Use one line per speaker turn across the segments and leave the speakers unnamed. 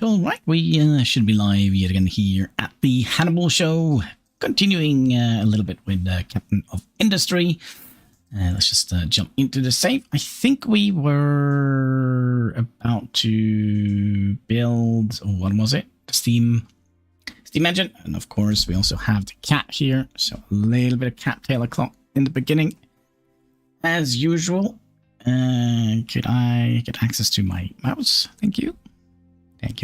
Right. We should be live yet again here at the Hannibal Show. Continuing a little bit with Captain of Industry. Let's just jump into the save. I think we were about to build, what was it? The steam engine. And of course, we also have the cat here. So a little bit of cattail o'clock in the beginning. As usual. Could I get access to my mouse? Thank you.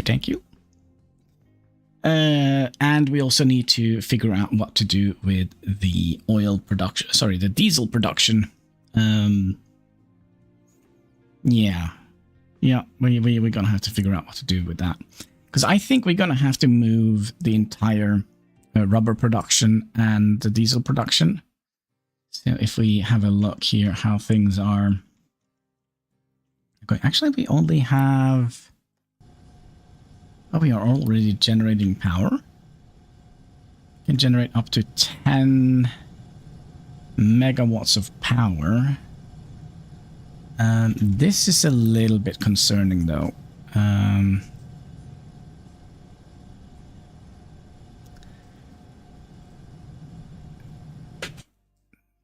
Thank you. And we also need to figure out what to do with the oil production. Sorry, the diesel production. Yeah, we're gonna have to figure out what to do with that. Because I think we're gonna have to move the entire rubber production and the diesel production. So if we have a look here, how things are. Actually, we only have... Oh, we are already generating power. Can generate up to 10 megawatts of power. This is a little bit concerning, though.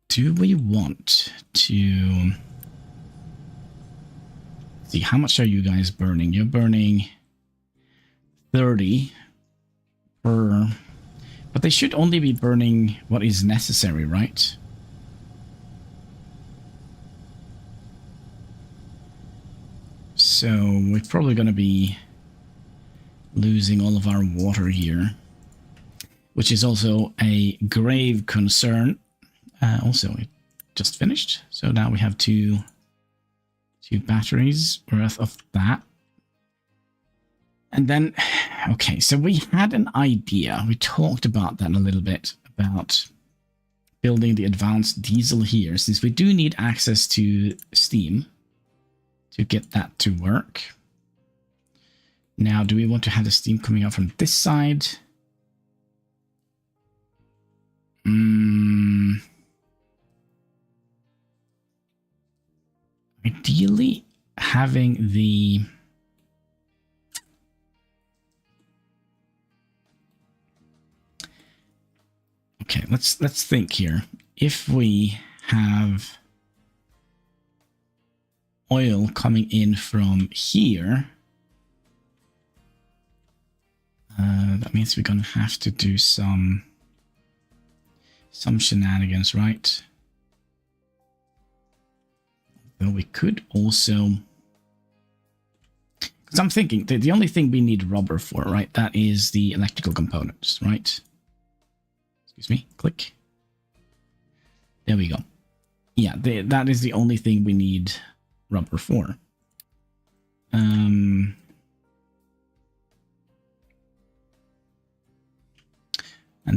Do we want to... See, how much are you guys burning? You're burning 30 per... But they should only be burning what is necessary, right? So we're probably going to be losing all of our water here, which is also a grave concern. Also, it just finished, so now we have two batteries worth of that. And then, okay, so we had an idea. We talked about that a little bit, about building the advanced diesel here, since we do need access to steam to get that to work. Now, do we want to have the steam coming out from this side? Ideally, having the... Okay, let's think here. If we have oil coming in from here, that means we're gonna have to do some shenanigans, right? Though we could also... Because I'm thinking, the only thing we need rubber for, right? That is the electrical components, right? Excuse me, click. There we go. Yeah, that is the only thing we need rubber for. And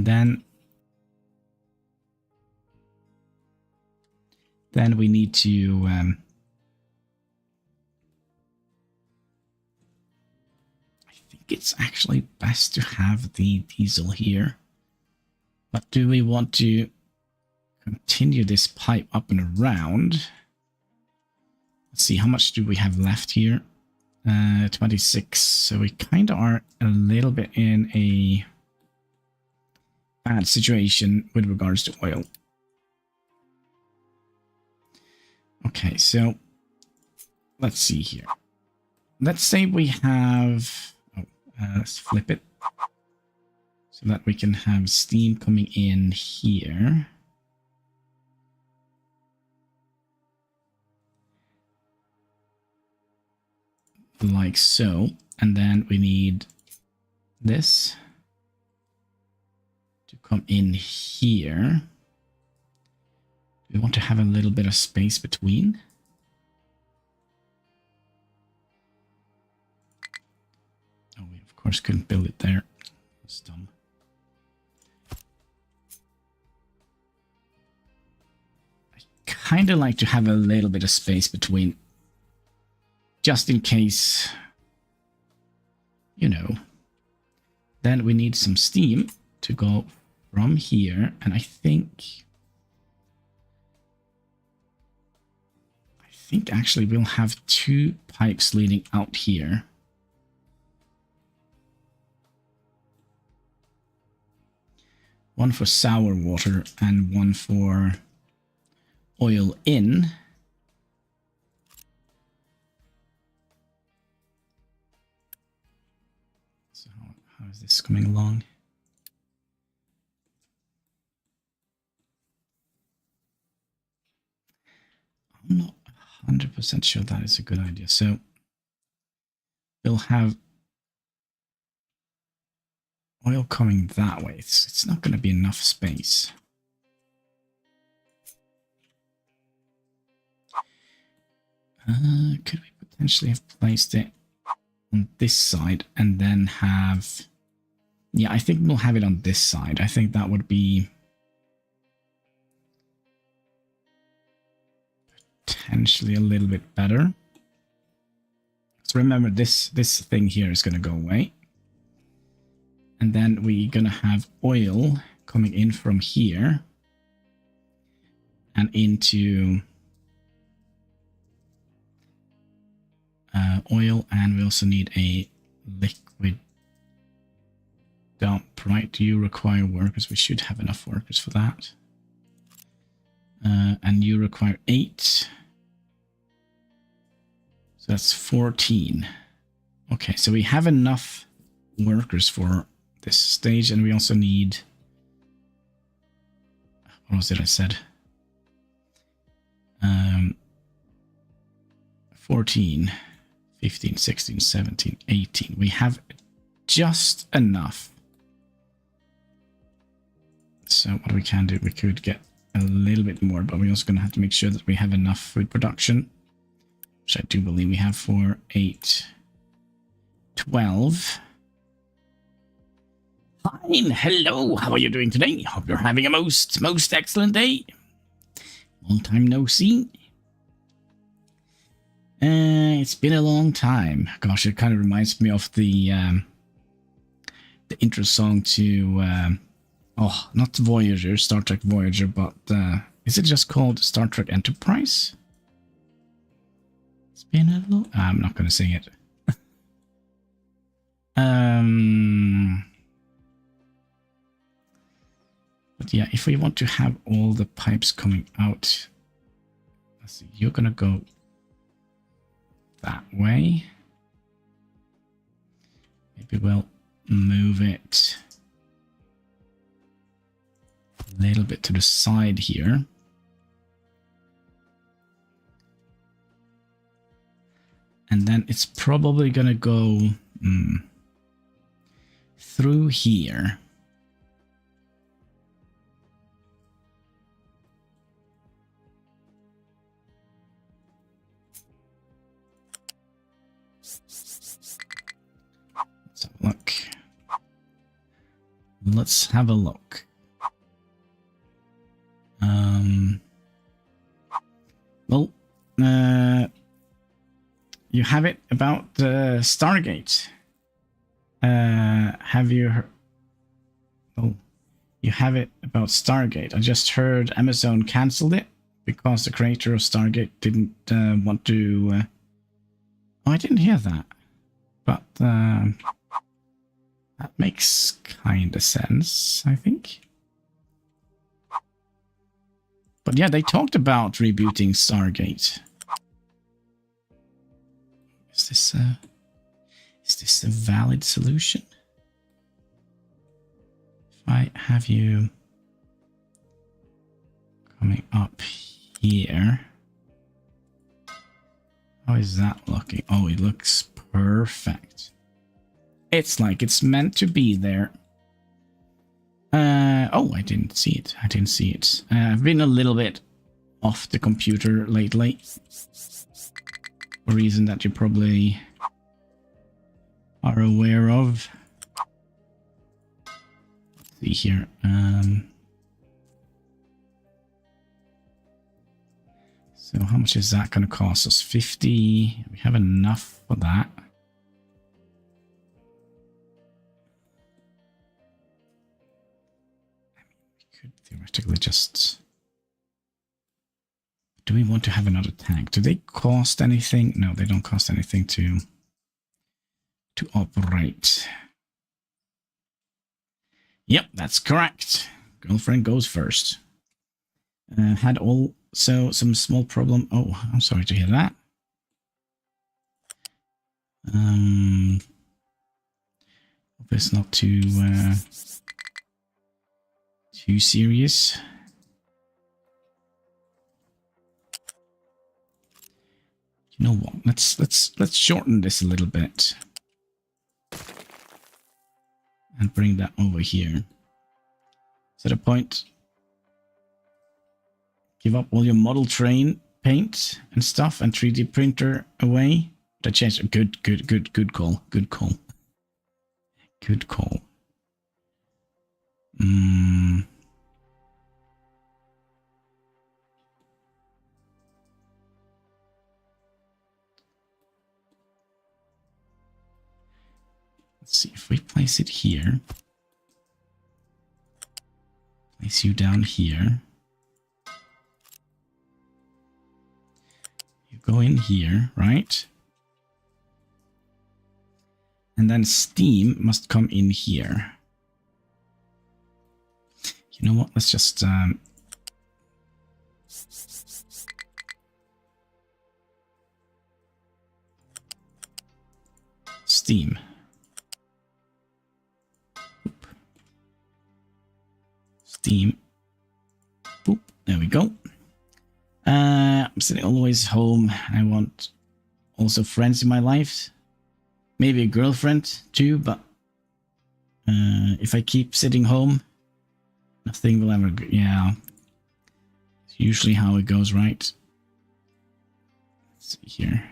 then we need to I think it's actually best to have the diesel here. But do we want to continue this pipe up and around? Let's see, how much do we have left here? 26. So we kind of are a little bit in a bad situation with regards to oil. Okay, so let's see here. Let's say we have... Oh, let's flip it. So that we can have steam coming in here. Like so. And then we need this to come in here. We want to have a little bit of space between. Oh, we of course couldn't build it there. That's dumb. Kind of like to have a little bit of space between, just in case, you know. Then we need some steam to go from here, and I think actually we'll have two pipes leading out here. one for sour water and one for oil in. So how is this coming along? I'm not 100% sure that is a good idea. So we'll have oil coming that way. It's not going to be enough space. Could we potentially have placed it on this side and then have... Yeah, I think we'll have it on this side. I think that would be potentially a little bit better. So remember, this thing here is going to go away. And then we're going to have oil coming in from here and into oil, and we also need a liquid dump, right? Do you require workers? We should have enough workers for that. And you require 8. So that's 14. Okay, so we have enough workers for this stage, and we also need... What was it I said? 14, 15, 16, 17, 18. We have just enough. So what we can do, we could get a little bit more, but we're also going to have to make sure that we have enough food production, which I do believe we have for 8, 12. Fine, hello, how are you doing today? Hope you're having a most excellent day. Long time no see. It's been a long time. Gosh, it kind of reminds me of the intro song to not Voyager, Star Trek Voyager, but is it just called Star Trek Enterprise? It's been a long... I'm not going to sing it. But yeah, if we want to have all the pipes coming out, let's see, you're going to go that way. Maybe we'll move it a little bit to the side here. And then it's probably going to go through here. Let's have a look. Well, you have it about Stargate. Have you heard? Oh, you have it about Stargate. I just heard Amazon cancelled it because the creator of Stargate didn't want to... Oh, I didn't hear that. But that makes kind of sense, I think. But yeah, they talked about rebooting Stargate. Is this a valid solution? If I have you coming up here, how is that looking? Oh, it looks perfect. It's like it's meant to be there. Oh, I didn't see it. I've been a little bit off the computer lately. A reason that you probably are aware of. Let's see here. So how much is that going to cost us? 50. We have enough for that. Could theoretically just... Do we want to have another tank? Do they cost anything? No, they don't cost anything to operate. Yep, that's correct. Girlfriend goes first. Had also some small problem. Oh, I'm sorry to hear that. Hope it's not too serious. You know what? Let's shorten this a little bit and bring that over here. Set a point. Give up all your model train paint and stuff and 3D printer away. That changed. Good call. Good call. Good call. Let's see if we place it here. Place you down here. You go in here, right? And then steam must come in here. You know what? Let's just steam. Boop. Steam. Boop. There we go. I'm sitting always home. I want also friends in my life. Maybe a girlfriend too, but if I keep sitting home, nothing will ever. Yeah, it's usually how it goes, right? Let's see here.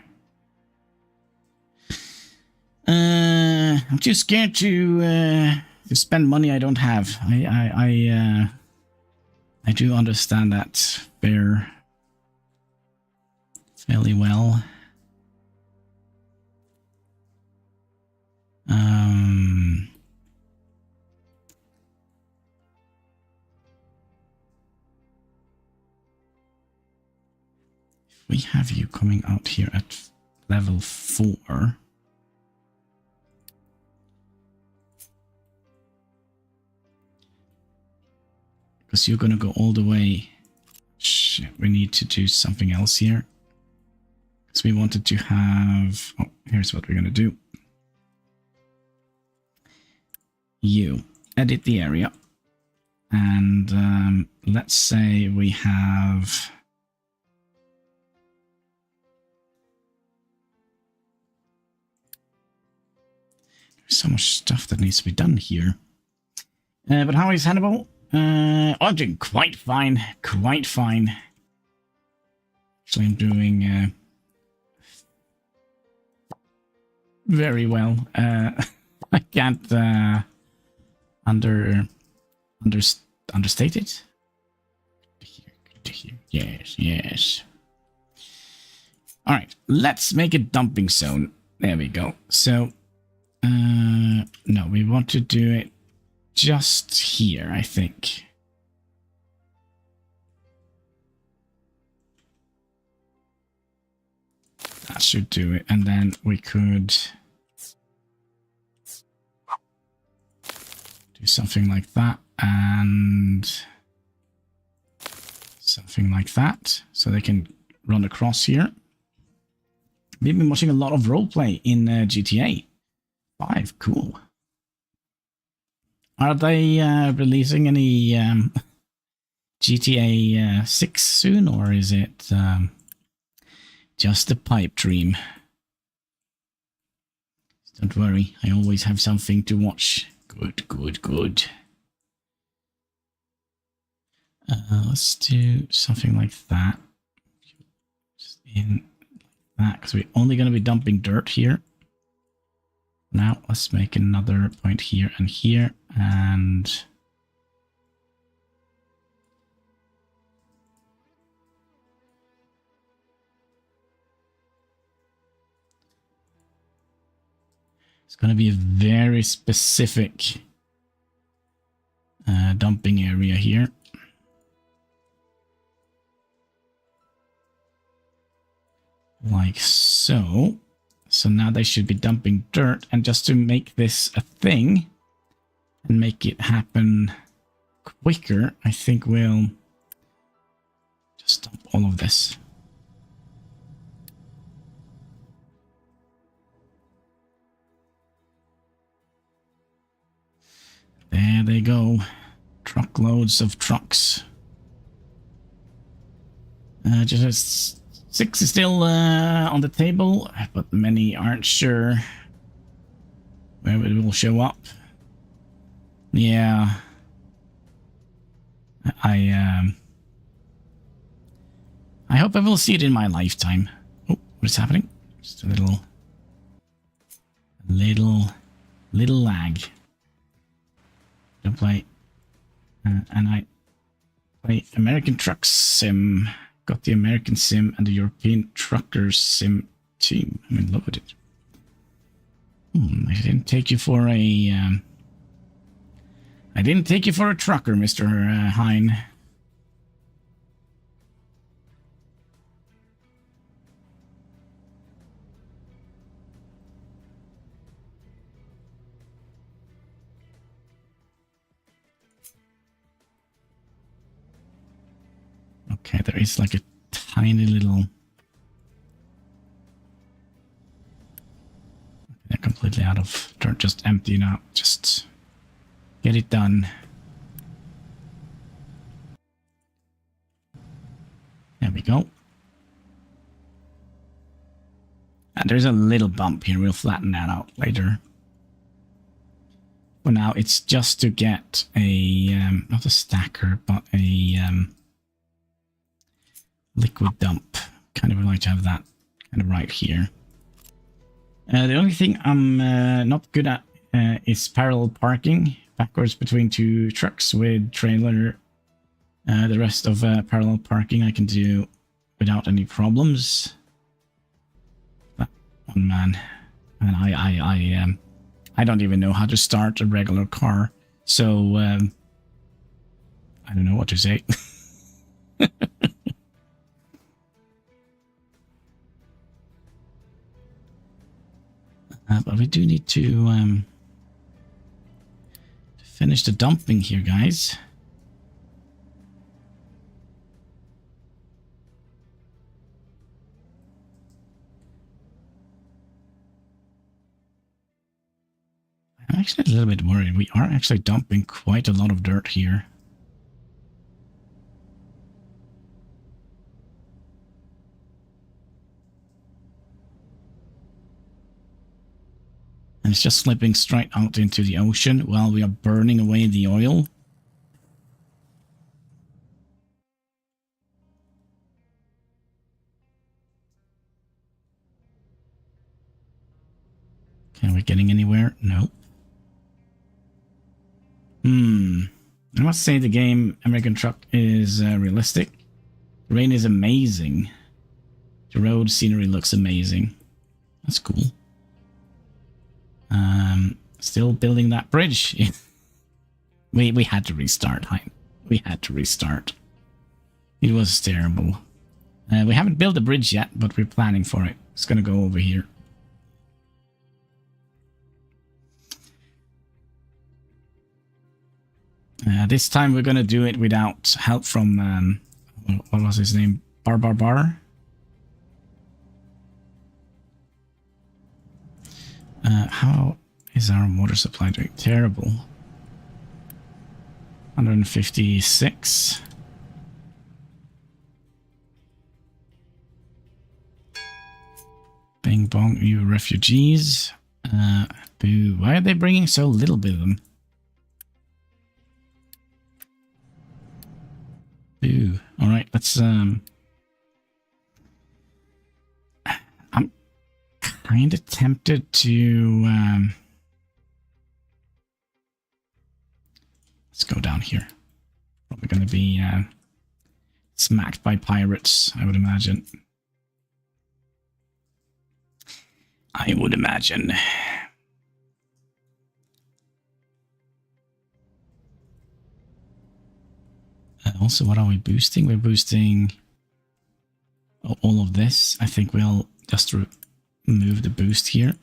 I'm too scared to spend money I don't have. I do understand that fairly well. If we have you coming out here at level 4. Because you're going to go all the way. Shit, we need to do something else here. Because we wanted to have... Oh, here's what we're going to do. You edit the area. And let's say we have... There's so much stuff that needs to be done here. But how is Hannibal? I'm doing quite fine. Quite fine. Actually, I'm doing very well. I can't understate it. Good to hear. Yes, yes. All right, let's make a dumping zone. There we go. So, no, we want to do it just here, I think. That should do it. And then we could do something like that and something like that. So they can run across here. We've been watching a lot of roleplay in GTA 5. Cool. Are they releasing any GTA 6 soon, or is it just a pipe dream? Don't worry, I always have something to watch. Good. Let's do something like that. Just in like that, because we're only going to be dumping dirt here. Now let's make another point here and here, and it's going to be a very specific dumping area here. Like so. So now they should be dumping dirt, and just to make this a thing and make it happen quicker, I think we'll just dump all of this. There they go. Truckloads of trucks. Just 6 is still on the table, but many aren't sure where it will show up. Yeah. I hope I will see it in my lifetime. Oh, what is happening? Just a little lag. Don't play. And I play American Truck Sim. Got the American Sim and the European Trucker Sim team. I'm in love with it. I didn't take you for a. I didn't take you for a trucker, Mr. Hein. Okay, there is like a tiny little... They're completely out of dirt, just empty now. Just get it done. There we go. And there's a little bump here. We'll flatten that out later. For now, it's just to get a, not a stacker, but a liquid dump. Kind of would like to have that kind of right here. The only thing I'm not good at is parallel parking. Backwards between 2 trucks with trailer. The rest of parallel parking I can do without any problems. That one, man. And I don't even know how to start a regular car. So, I don't know what to say. But we do need to finish the dumping here, guys. I'm actually a little bit worried. We are actually dumping quite a lot of dirt here. And it's just slipping straight out into the ocean while we are burning away the oil. Okay, are we getting anywhere? No. I must say the game American Truck is realistic. The rain is amazing. The road scenery looks amazing. That's cool. Still building that bridge. we had to restart, Hein. We had to restart. It was terrible. We haven't built a bridge yet, but we're planning for it. It's gonna go over here. This time we're gonna do it without help from what was his name? Bar. How is our water supply doing? Terrible. 156. Bing bong, you refugees. Boo. Why are they bringing so little bit of them? Boo. Alright, let's I'm kind of tempted to let's go down here. Probably going to be smacked by pirates, I would imagine. I would imagine. Also, what are we boosting? We're boosting all of this. I think we'll just remove the boost here.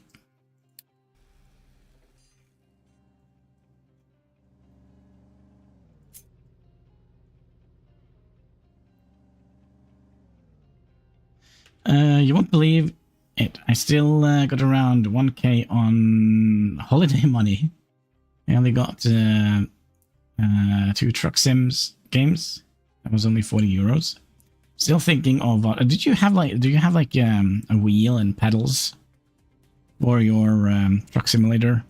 You won't believe it. I still got around 1k on holiday money. I only got 2 truck sims games. That was only 40 euros. Still thinking of. Do you have like a wheel and pedals for your truck simulator?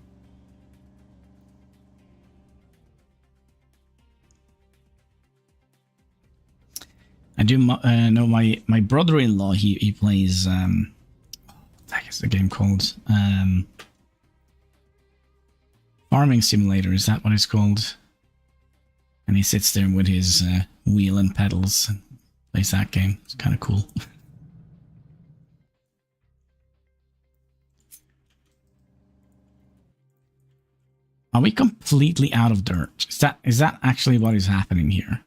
I do know my brother-in-law. He plays. I guess the game called Farming Simulator. Is that what it's called? And he sits there with his wheel and pedals and plays that game. It's kind of cool. Are we completely out of dirt? Is that actually what is happening here?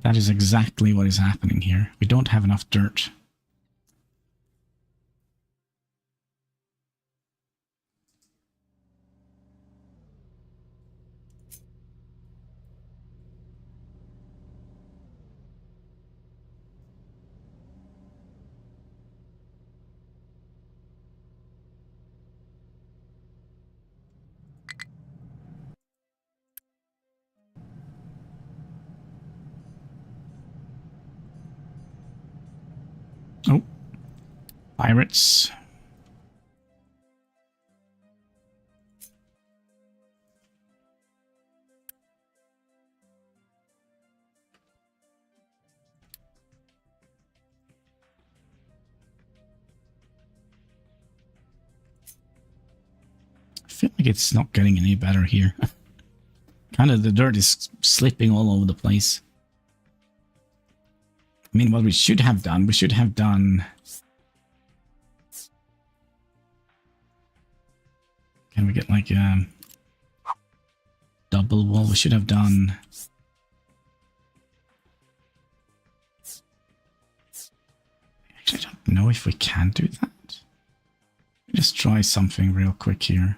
That is exactly what is happening here. We don't have enough dirt. Oh, pirates. I feel like it's not getting any better here. Kind of the dirt is slipping all over the place. I mean, what we should have done, Can we get like a double wall? We should have done. Actually, I don't know if we can do that. Just try something real quick here.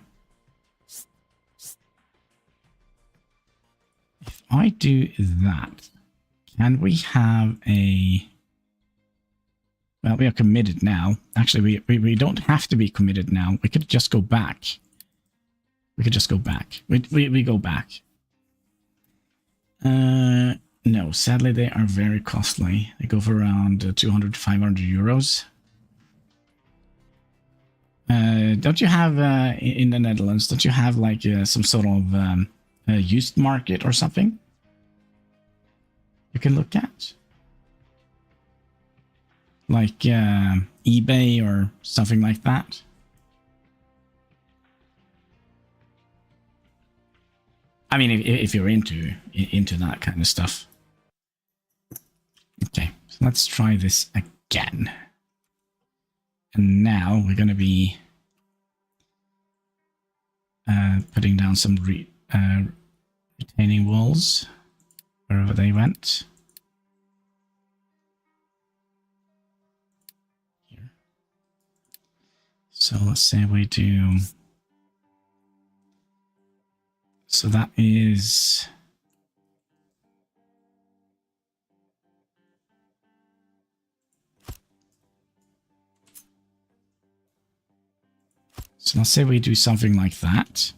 If I do that, can we have a... Well, we are committed now. Actually, we don't have to be committed now. We could just go back. We could just go back. We go back. No, sadly they are very costly. They go for around 200 to 500 euros. Don't you have, in the Netherlands, don't you have like some sort of used market or something you can look at? Like eBay or something like that? I mean, if you're into that kind of stuff. Okay, so let's try this again. And now we're going to be putting down some retaining walls wherever they went. Here. So let's say we do... So that is... So let's say we do something like that.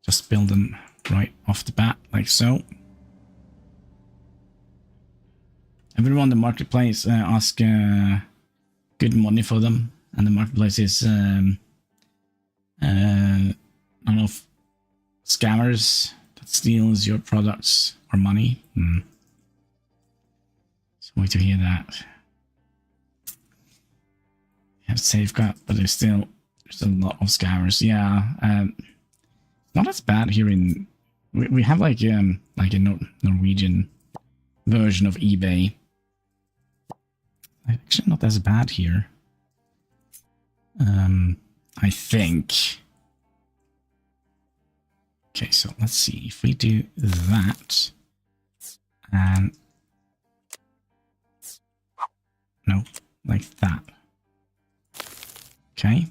Just build them right off the bat, like so. Everyone in the marketplace ask good money for them. And the marketplace is, I don't know if scammers that steals your products or money. So wait to hear that. Have safeguard, but there's a lot of scammers. Yeah, not as bad here in. We have like a Norwegian version of eBay. Actually, not as bad here. I think. Okay, so let's see if we do that, and no, like that. Okay.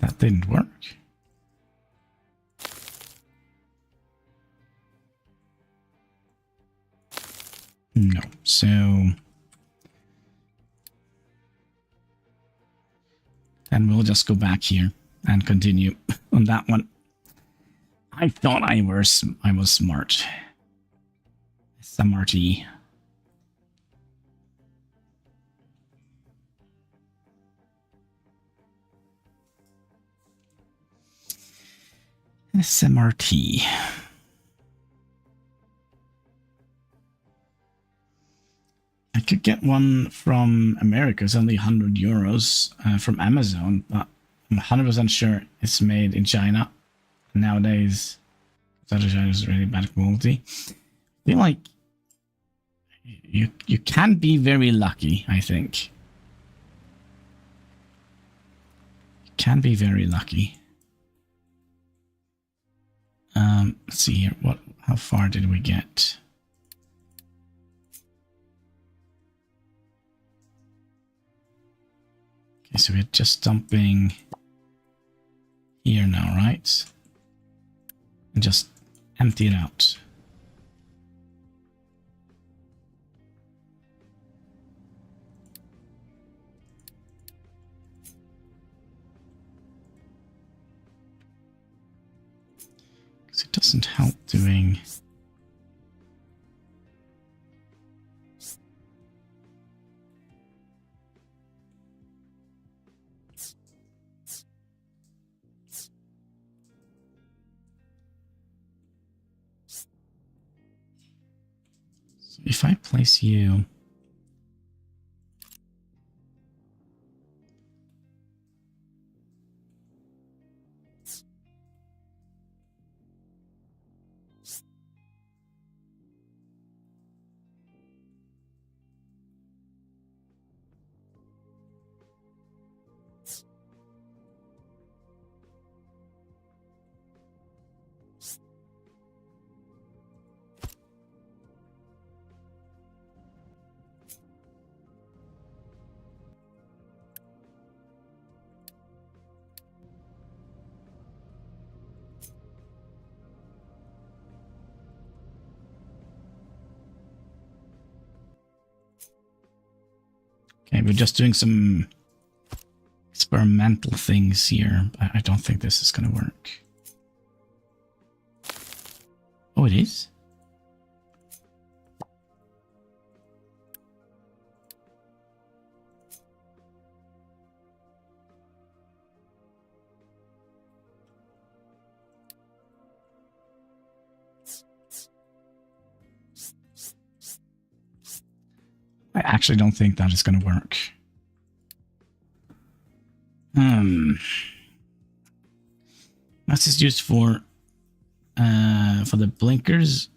That didn't work. No. So then we'll just go back here and continue on that one. I thought I was smart. SMRT. SMRT. I could get one from America. It's only 100 euros from Amazon, but I'm 100% sure it's made in China. Nowadays, China is really bad quality. I feel like you can be very lucky, I think. You can be very lucky. Let's see here. How far did we get? Okay, so we're just dumping here now, right? And just empty it out. Because it doesn't help doing... If I place you... Okay, we're just doing some experimental things here. I don't think this is going to work. Oh, it is? I actually don't think that is going to work. That's just used for the blinkers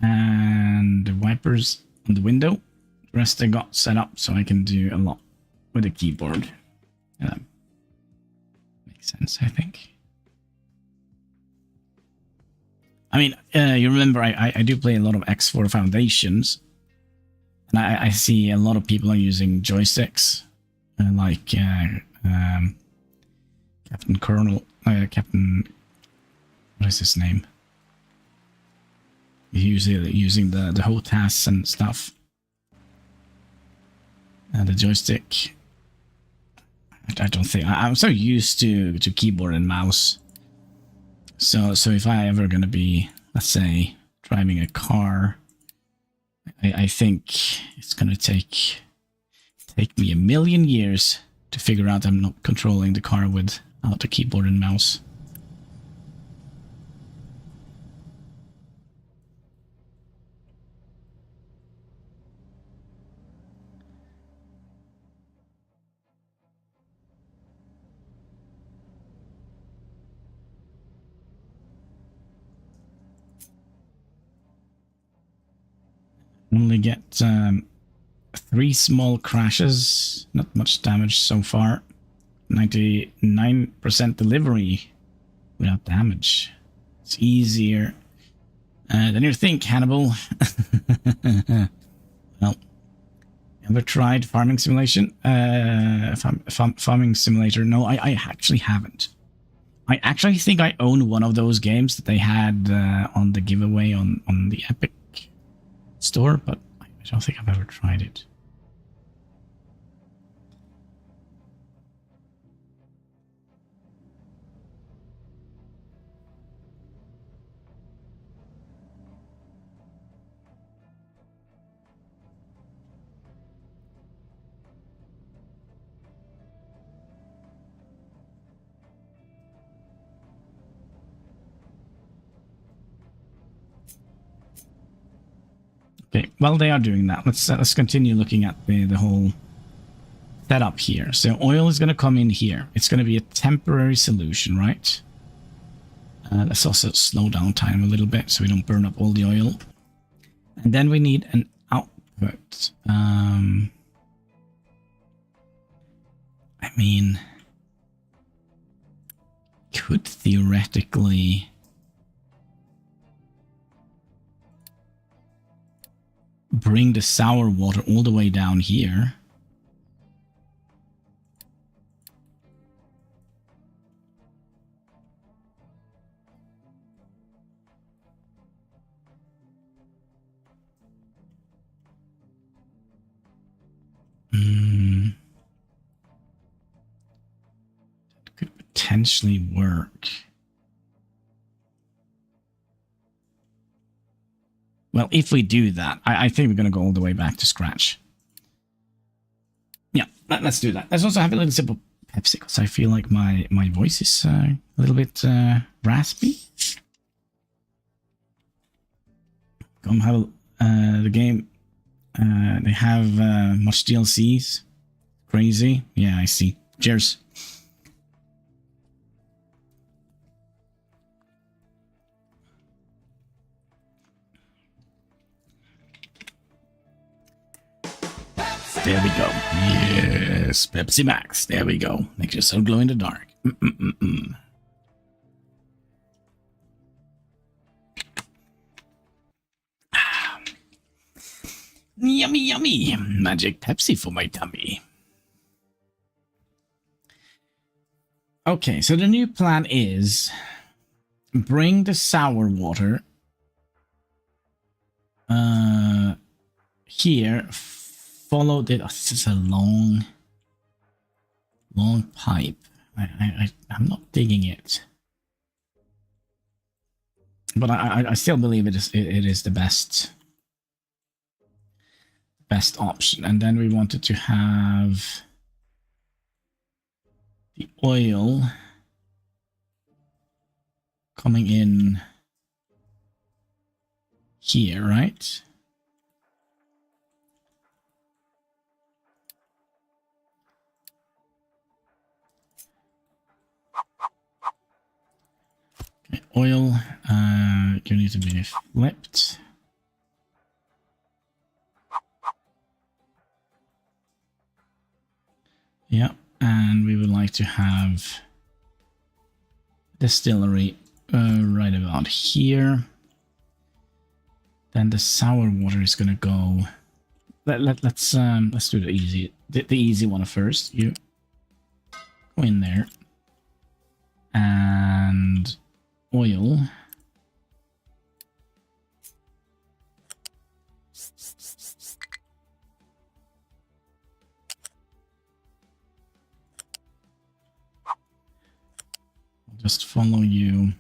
and the wipers on the window. The rest I got set up so I can do a lot with the keyboard. Yeah, that makes sense, I think. I mean, you remember I do play a lot of X4 Foundations. And I see a lot of people are using joysticks, like Captain Colonel, Captain, what is his name? Using the HOTAS and stuff. The joystick. I don't think I'm so used to keyboard and mouse. So if I ever gonna be, let's say, driving a car. I think it's gonna take me a million years to figure out I'm not controlling the car without the keyboard and mouse. Only get 3 small crashes, not much damage so far. 99% delivery without damage. It's easier than you think, Hannibal. Well, ever tried farming simulation? Farming simulator? No, I actually haven't. I actually think I own one of those games that they had on the giveaway on the Epic store, but I don't think I've ever tried it. Okay, while they are doing that, let's continue looking at the whole setup here. So oil is going to come in here. It's going to be a temporary solution, right? Let's also slow down time a little bit so we don't burn up all the oil. And then we need an output. I mean, could theoretically bring the sour water all the way down here. That could potentially work. Well, if we do that, I think we're going to go all the way back to scratch. Yeah, let's do that. Let's also have a little sip of Pepsi, because I feel like my voice is a little bit raspy. Come have the game. They have much DLCs. Crazy. Yeah, I see. Cheers. There we go. Yes, Pepsi Max. There we go. Makes you so glow in the dark. Yummy, yummy. Magic Pepsi for my tummy. Okay, so the new plan is bring the sour water here. Follow the. Oh, this is a long pipe. I'm not digging it, but I still believe it is the best option. And then we wanted to have the oil coming in here, right? Okay, oil, you need to be flipped. Yeah, and we would like to have distillery right about here. Then the sour water is gonna go. Let's do the easy one first. You go in there, and oil. I'll just follow you.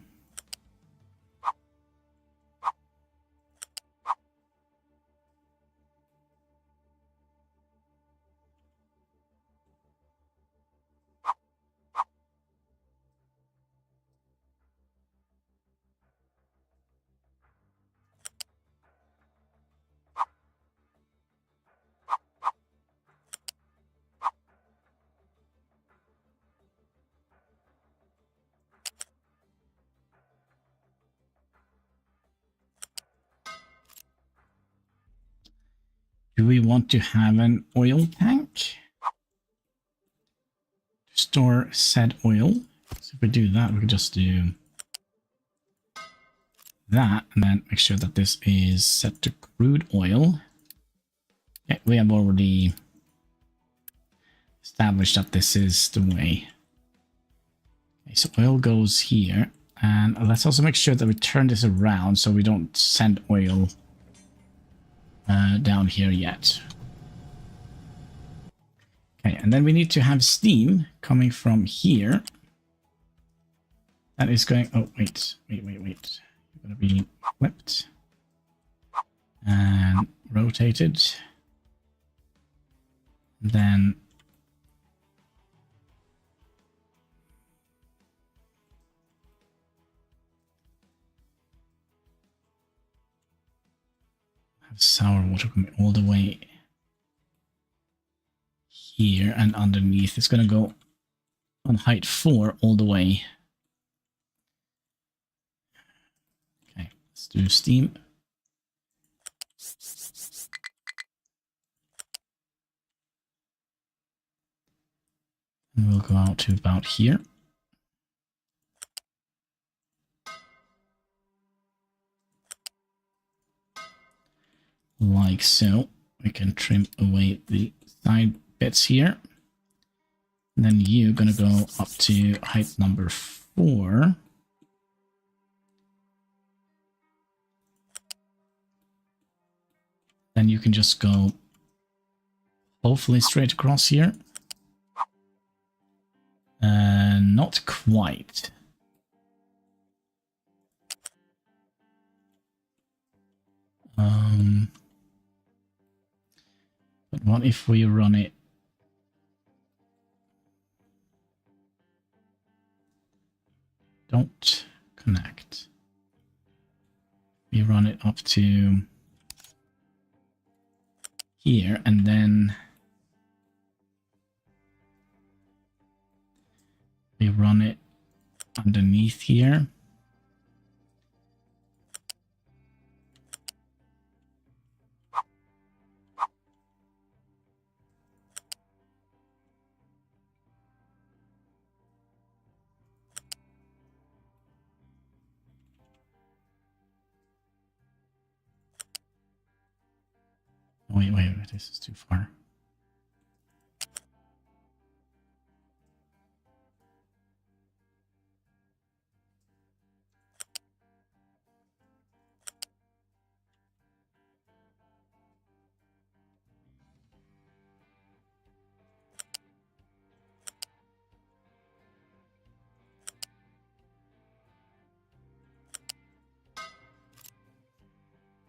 Do we want to have an oil tank to store said oil? So if we do that, we can just do that and then make sure that this is set to crude oil. Okay, we have already established that this is the way. Okay, so oil goes here, and let's also make sure that we turn this around so we don't send oil down here yet. Okay, and then we need to have steam coming from here. That is going... Oh, wait. You're going to be flipped. And rotated. Then... have sour water coming all the way here and underneath. It's going to go on height 4 all the way. Okay, let's do steam. And we'll go out to about here. Like so. We can trim away the side bits here. And then you're going to go up to height number 4. Then you can just go hopefully straight across here. Not quite. But what if we run it? Don't connect. We run it up to here and then we run it underneath here. Wait, this is too far.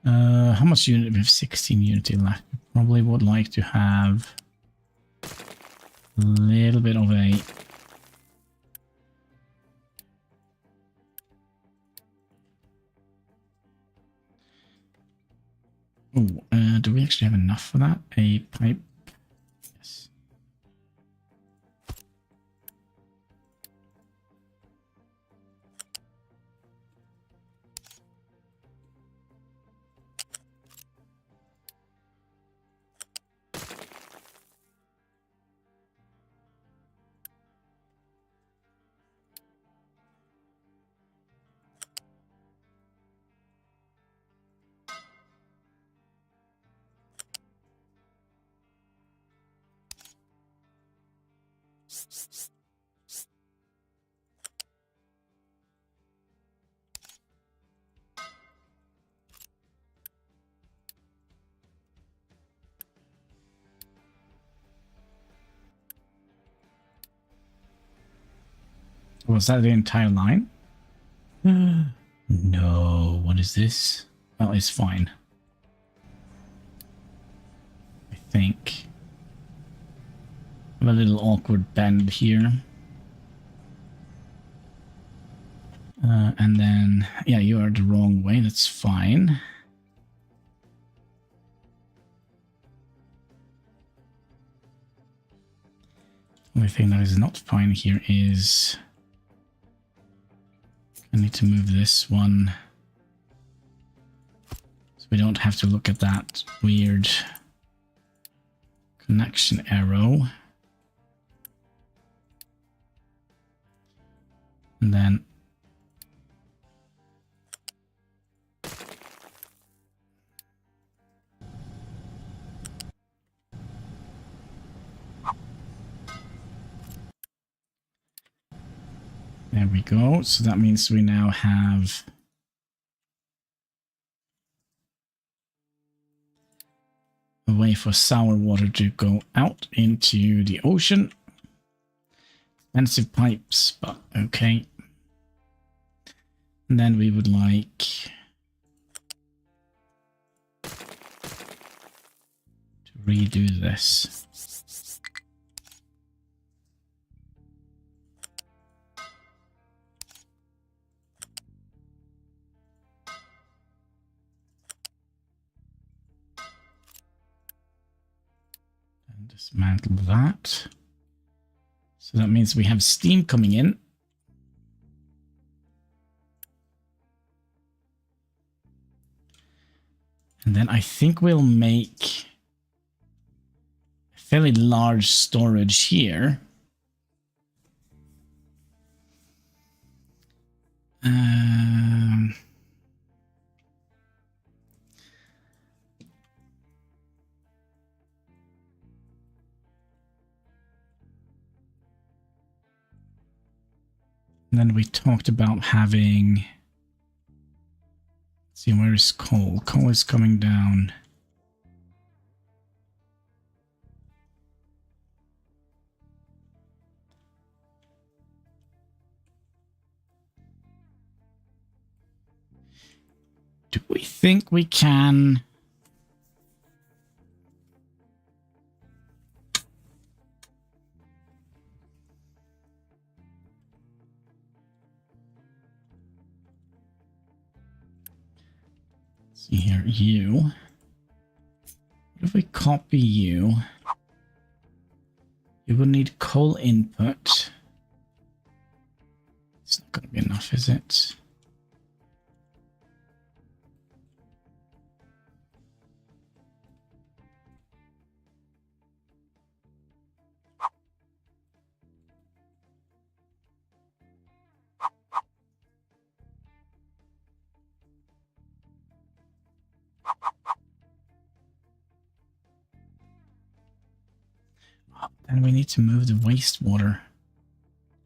How much unit? We have 16 unity left. Probably would like to have a little bit of a do we actually have enough for that? A pipe? Yes. Was that the entire line? No, what is this? Well, it's fine. I think. I have a little awkward bend here. And then, yeah, you are the wrong way, that's fine. The only thing that is not fine here is I need to move this one so we don't have to look at that weird connection arrow. And then there we go. So that means we now have a way for sour water to go out into the ocean. Expensive pipes, but okay. And then we would like to redo this. And dismantle that. So that means we have steam coming in. And then I think we'll make a fairly large storage here. And then we talked about having... Let's see, where is coal? Coal is coming down. Do we think we can... See here, you. What if we copy you? You will need coal input. It's not going to be enough, is it? And we need to move the wastewater.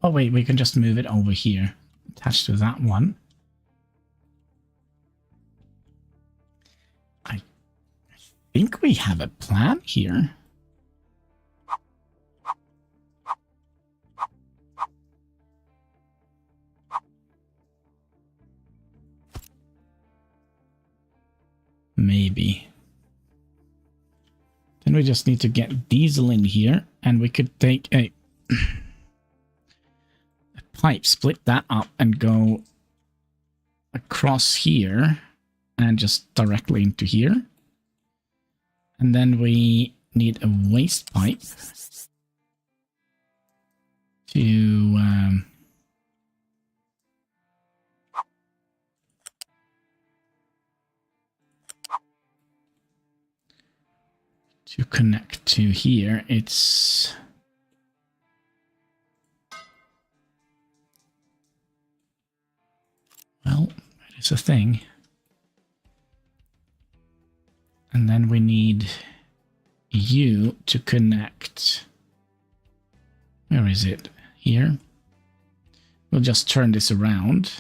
Oh wait, we can just move it over here. Attached to that one. I think we have a plan here. Maybe. Then we just need to get diesel in here, and we could take a pipe, split that up, and go across here, and just directly into here. And then we need a waste pipe to connect to here. It's well, that is a thing. And then we need you to connect. Where is it? Here. We'll just turn this around.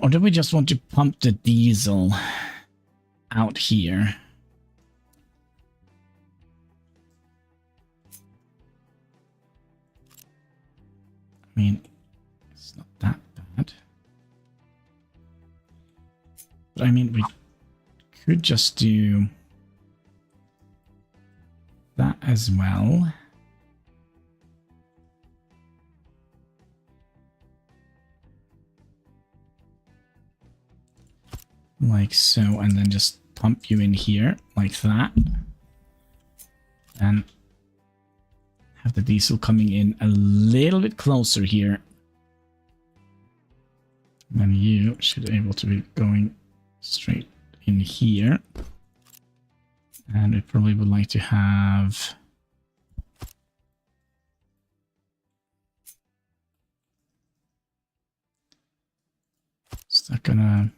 Or do we just want to pump the diesel out here? I mean, it's not that bad. But I mean, we could just do that as well. Like so, and then just pump you in here like that. And the diesel coming in a little bit closer here. Then you should be able to be going straight in here. And we probably would like to have... Is that gonna...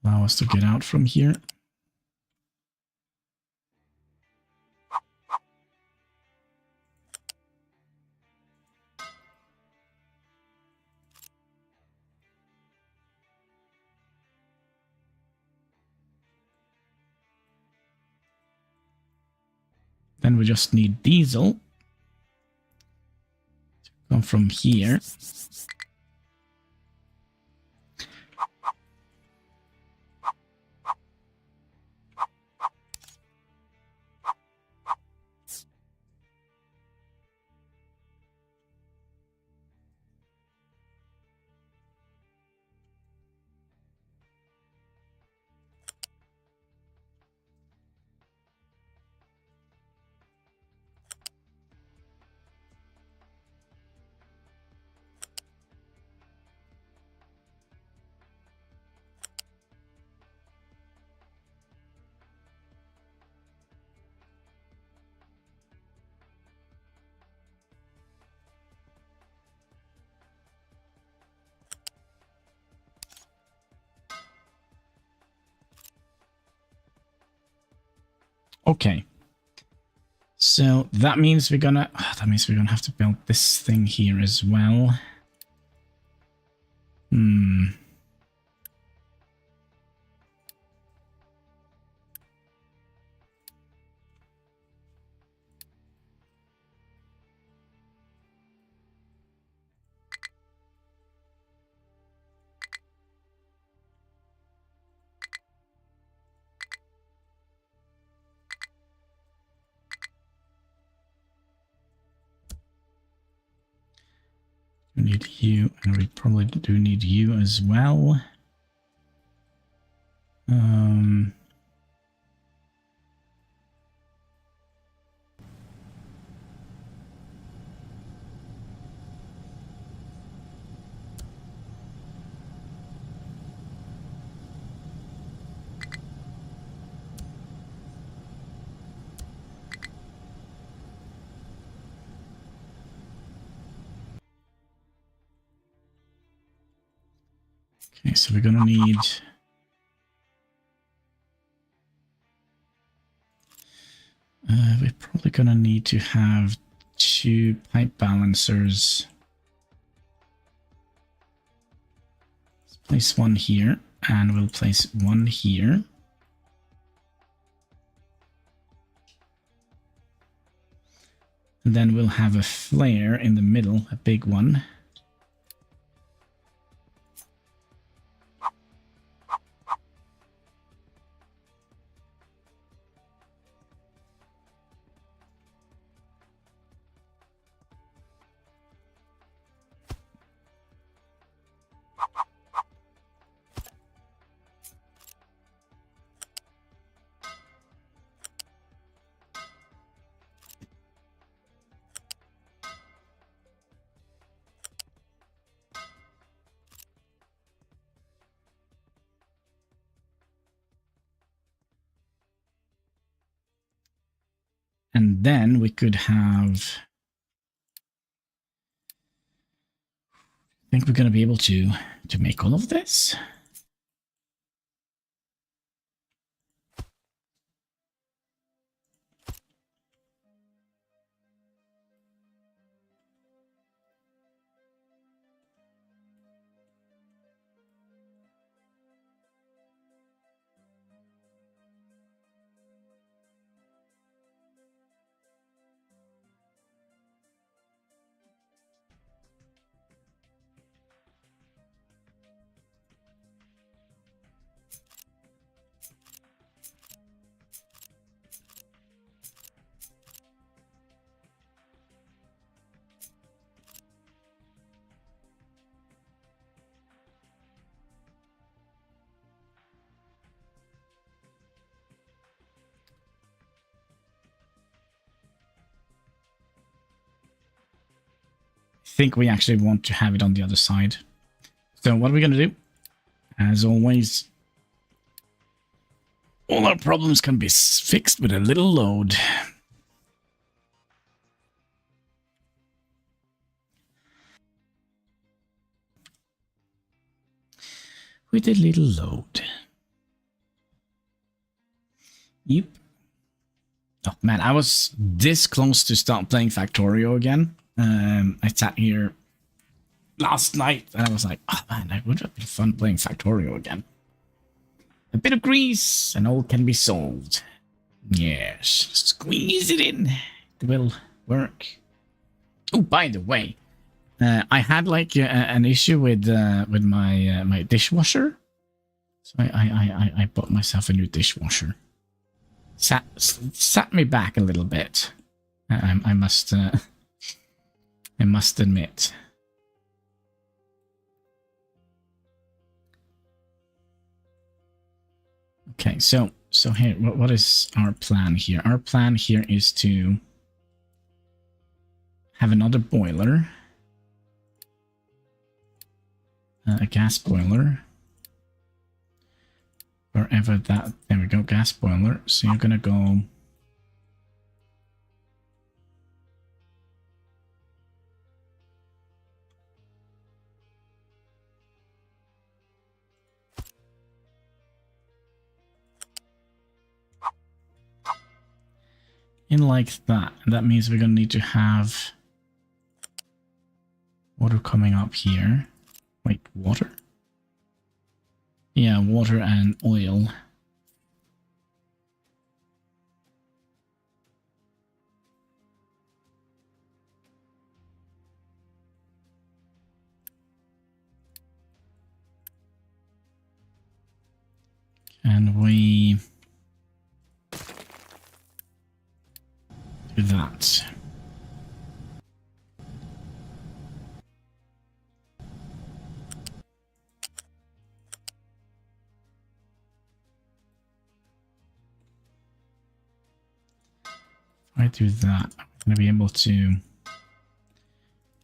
allow us to get out from here? Then we just need diesel to come from here. Okay. So that means we're gonna have to build this thing here as well. We need you, and we probably do need you as well. Okay, so we're gonna need... we're probably gonna need to have 2 pipe balancers. Let's place one here, and we'll place one here. And then we'll have a flare in the middle, a big one. And then we could have... I think we're going to be able to make all of this. think we actually want to have it on the other side. So what are we going to do? As always, all our problems can be fixed with a little load. With a little load. Yep. Oh man, I was this close to start playing Factorio again. I sat here last night and I was like, oh man, it would have been fun playing Factorio again. A bit of grease and all can be solved. Yes, squeeze it in. It will work. Oh, by the way, I had like an issue with my my dishwasher, so I bought myself a new dishwasher. Sat me back a little bit. I must admit. Okay, so here, what is our plan here? Our plan here is to have another boiler, a gas boiler, wherever that. There we go, gas boiler. So you're gonna go. In like that. And that means we're going to need to have water coming up here. Wait, water? Yeah, water and oil. And we do that. If I do that, I'm going to be able to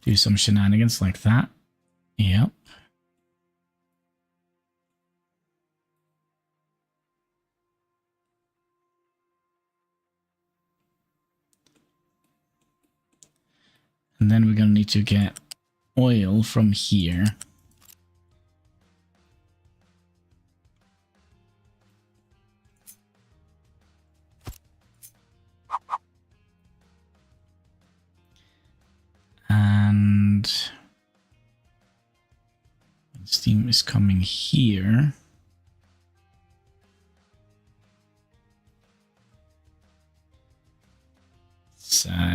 do some shenanigans like that. Yep. And then we're going to need to get oil from here. And steam is coming here.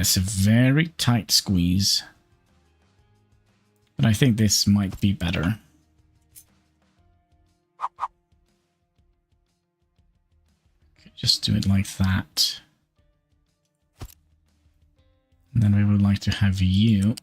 It's a very tight squeeze. But I think this might be better. Okay, just do it like that. And then we would like to have you.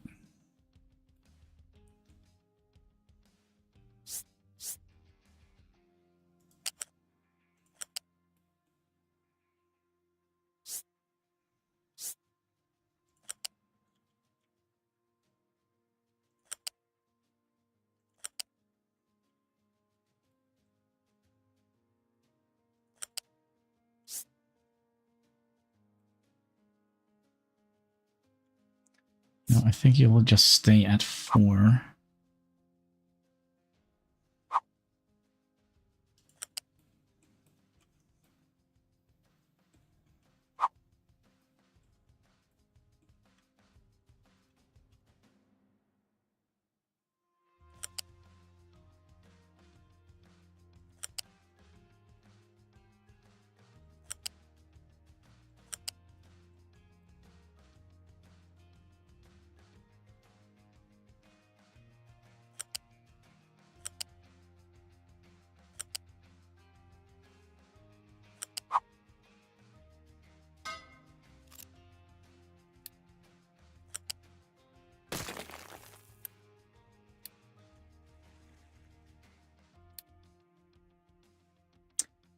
No, I think you will just stay at 4.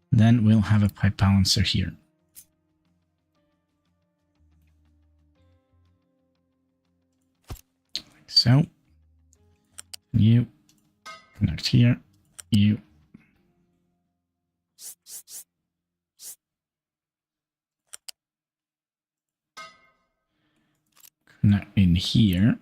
Then we'll have a pipe balancer here. Like so. You connect here. You connect in here.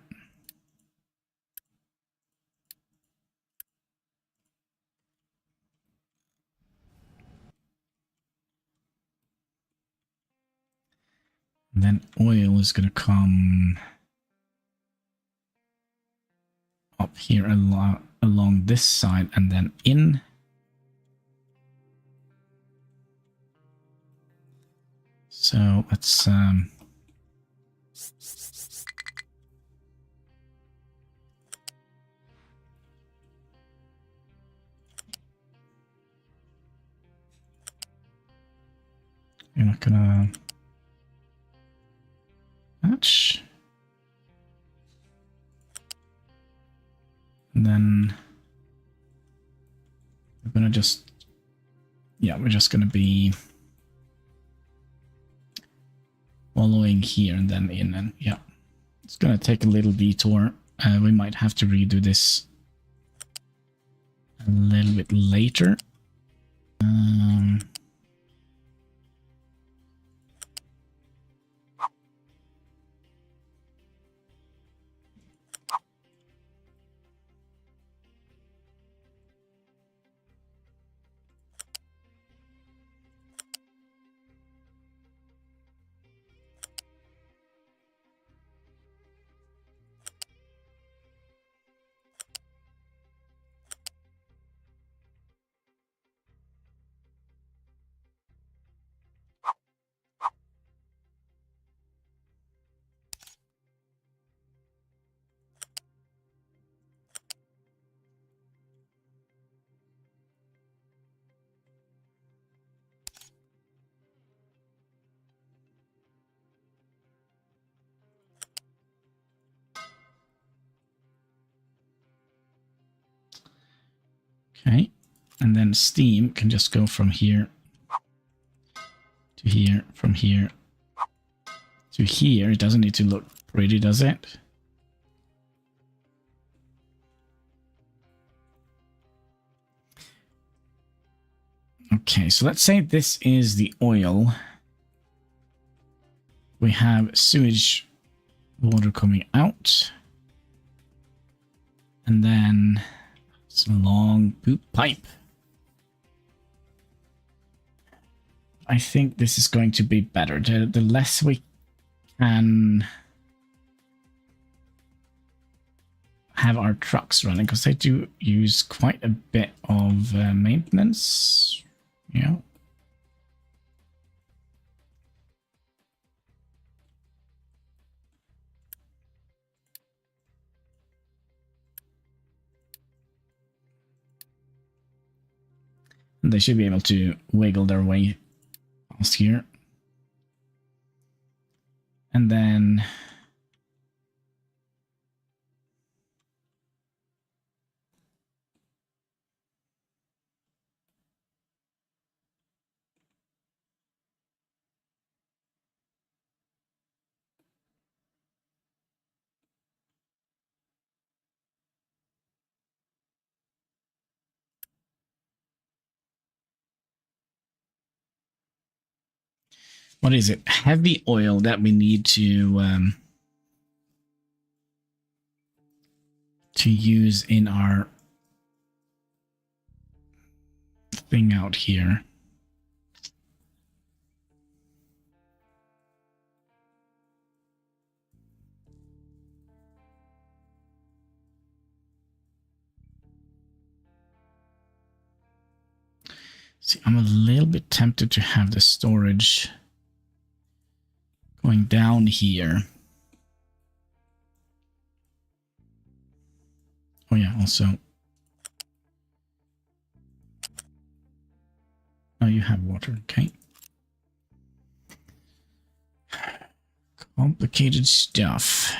And then oil is going to come up here along this side and then in. So let's you're not gonna match. And then we're gonna just, yeah, we're just gonna be following here and then in, and yeah, it's gonna take a little detour. We might have to redo this a little bit later. Okay, and then steam can just go from here to here, from here to here. It doesn't need to look pretty, does it? Okay, so let's say this is the oil. We have sewage water coming out. And then it's a long poop pipe. I think this is going to be better. The less we can have our trucks running, because they do use quite a bit of maintenance. Yeah. And they should be able to wiggle their way past here. And then what is it? Heavy oil that we need to use in our thing out here. See, I'm a little bit tempted to have the storage going down here. Oh yeah, also. Oh, you have water, okay. Complicated stuff.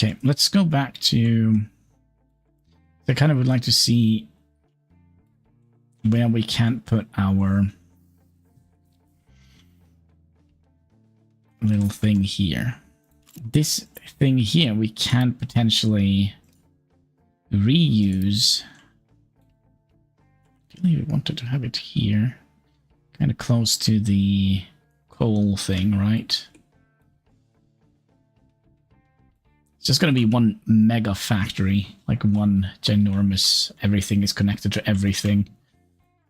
Okay, let's go back to... I kind of would like to see where we can put our little thing here. This thing here we can potentially reuse. We wanted to have it here, kind of close to the coal thing, right? It's just going to be one mega factory, like one ginormous everything is connected to everything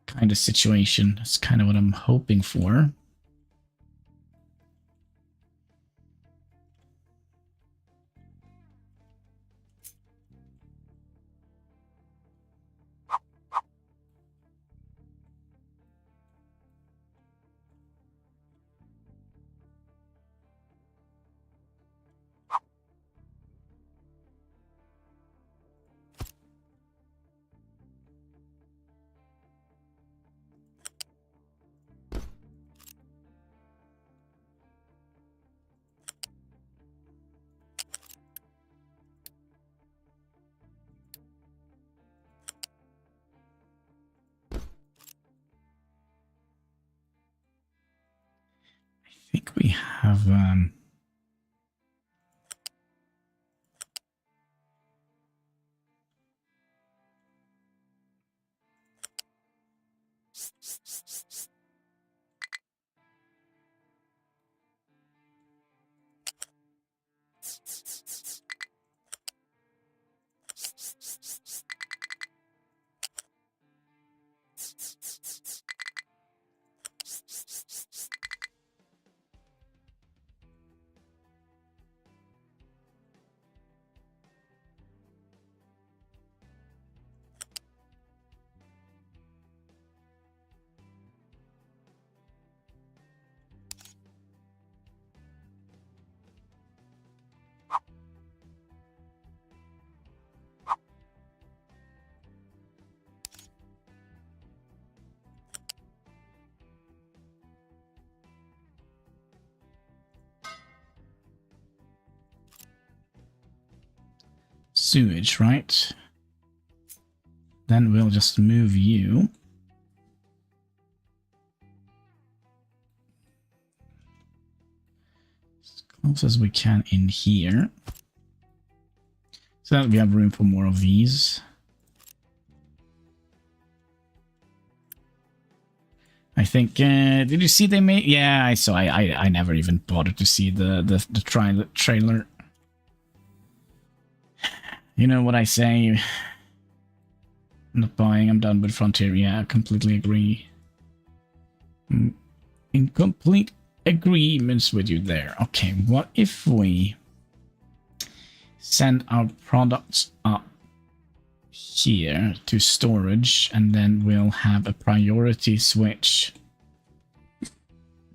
kind of situation. That's kind of what I'm hoping for. I think we have sewage, right? Then we'll just move you. As close as we can in here. So that we have room for more of these. I think, did you see they made? Yeah, I saw. I never even bothered to see the trailer. You know what I say? I'm not buying. I'm done with Frontier. Yeah, I completely agree. In complete agreements with you there. Okay, what if we send our products up here to storage, and then we'll have a priority switch.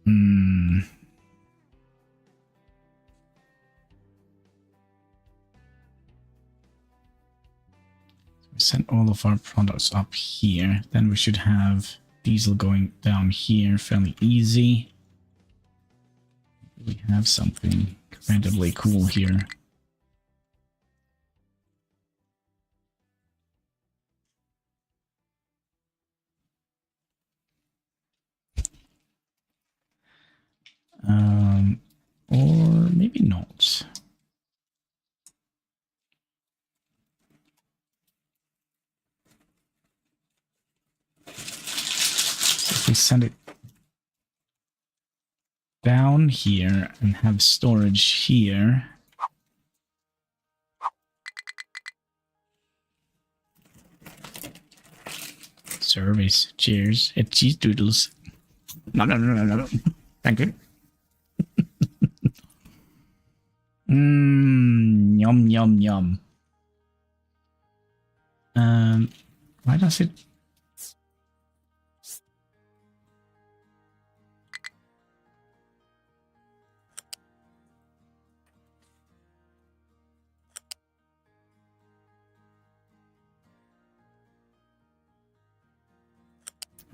We send all of our products up here, then we should have diesel going down here fairly easy. We have something incredibly cool here. Or maybe not. So if we send it down here and have storage here. Service. Cheers. It's cheese doodles. No. Thank you. Yum. Why does it?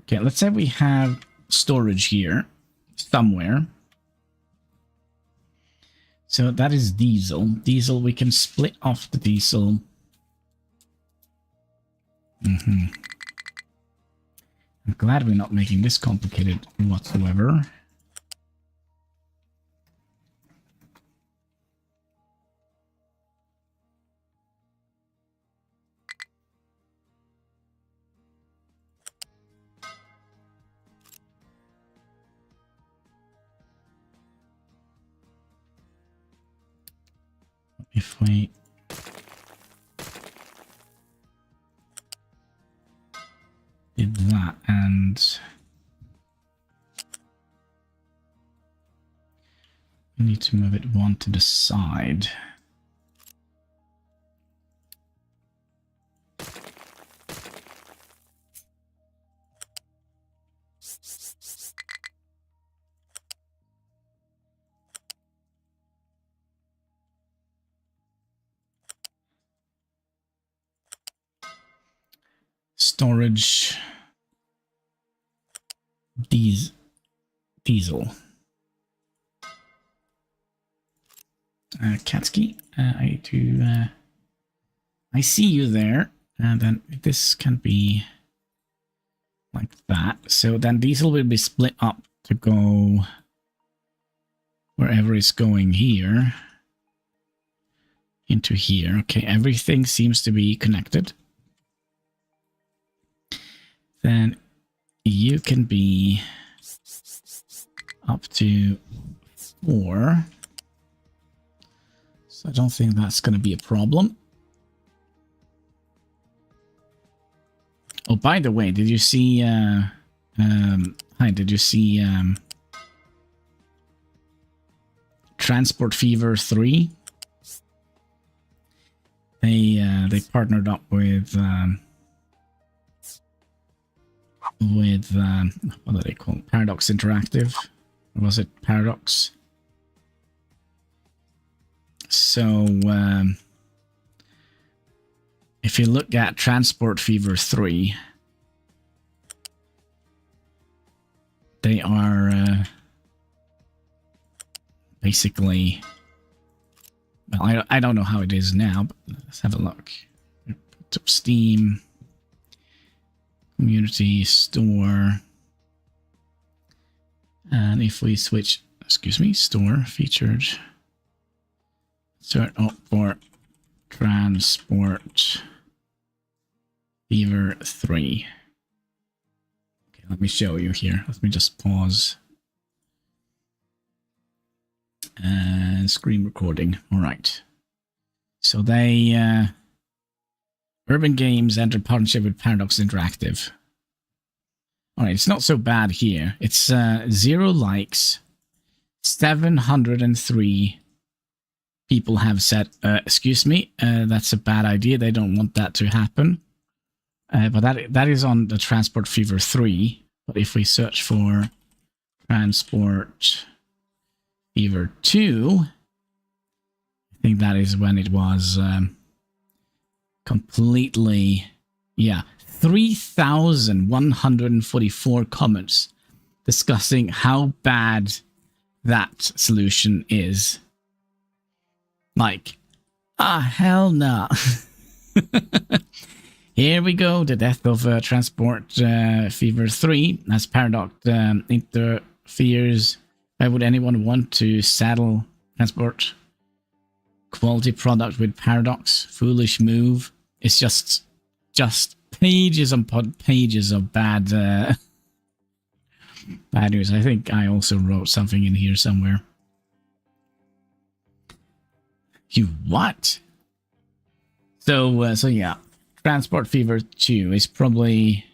Okay, let's say we have storage here somewhere. So that is diesel. Diesel, we can split off the diesel. I'm glad we're not making this complicated whatsoever. If we did that, and we need to move it one to the side. Storage diesel. Katsky, I see you there, and then this can be like that. So then diesel will be split up to go wherever it's going here into here. Okay, everything seems to be connected. Then you can be up to 4. So I don't think that's going to be a problem. Oh, by the way, did you see, hi, did you see, Transport Fever 3? They partnered up with what are they called? Paradox Interactive? Or was it Paradox? So, if you look at Transport Fever 3, they are basically... Well, I don't know how it is now, but let's have a look. Put up Steam, Community, Store, and if we switch, excuse me, Store, Featured, search up for Transport Fever 3. Okay, let me show you here. Let me just pause. And screen recording. All right. So they, Urban Games entered partnership with Paradox Interactive. All right, it's not so bad here. It's 0 likes, 703 people have said, excuse me, that's a bad idea. They don't want that to happen. But that is on the Transport Fever 3. But if we search for Transport Fever 2, I think that is when it was completely, yeah, 3,144 comments discussing how bad that solution is. Like, hell no. Here we go, the death of Transport Fever 3 as Paradox interferes. Why would anyone want to saddle Transport quality product with Paradox? Foolish move. It's just pages and pages of bad bad news. I think I also wrote something in here somewhere. You what? So yeah, Transport Fever 2 is probably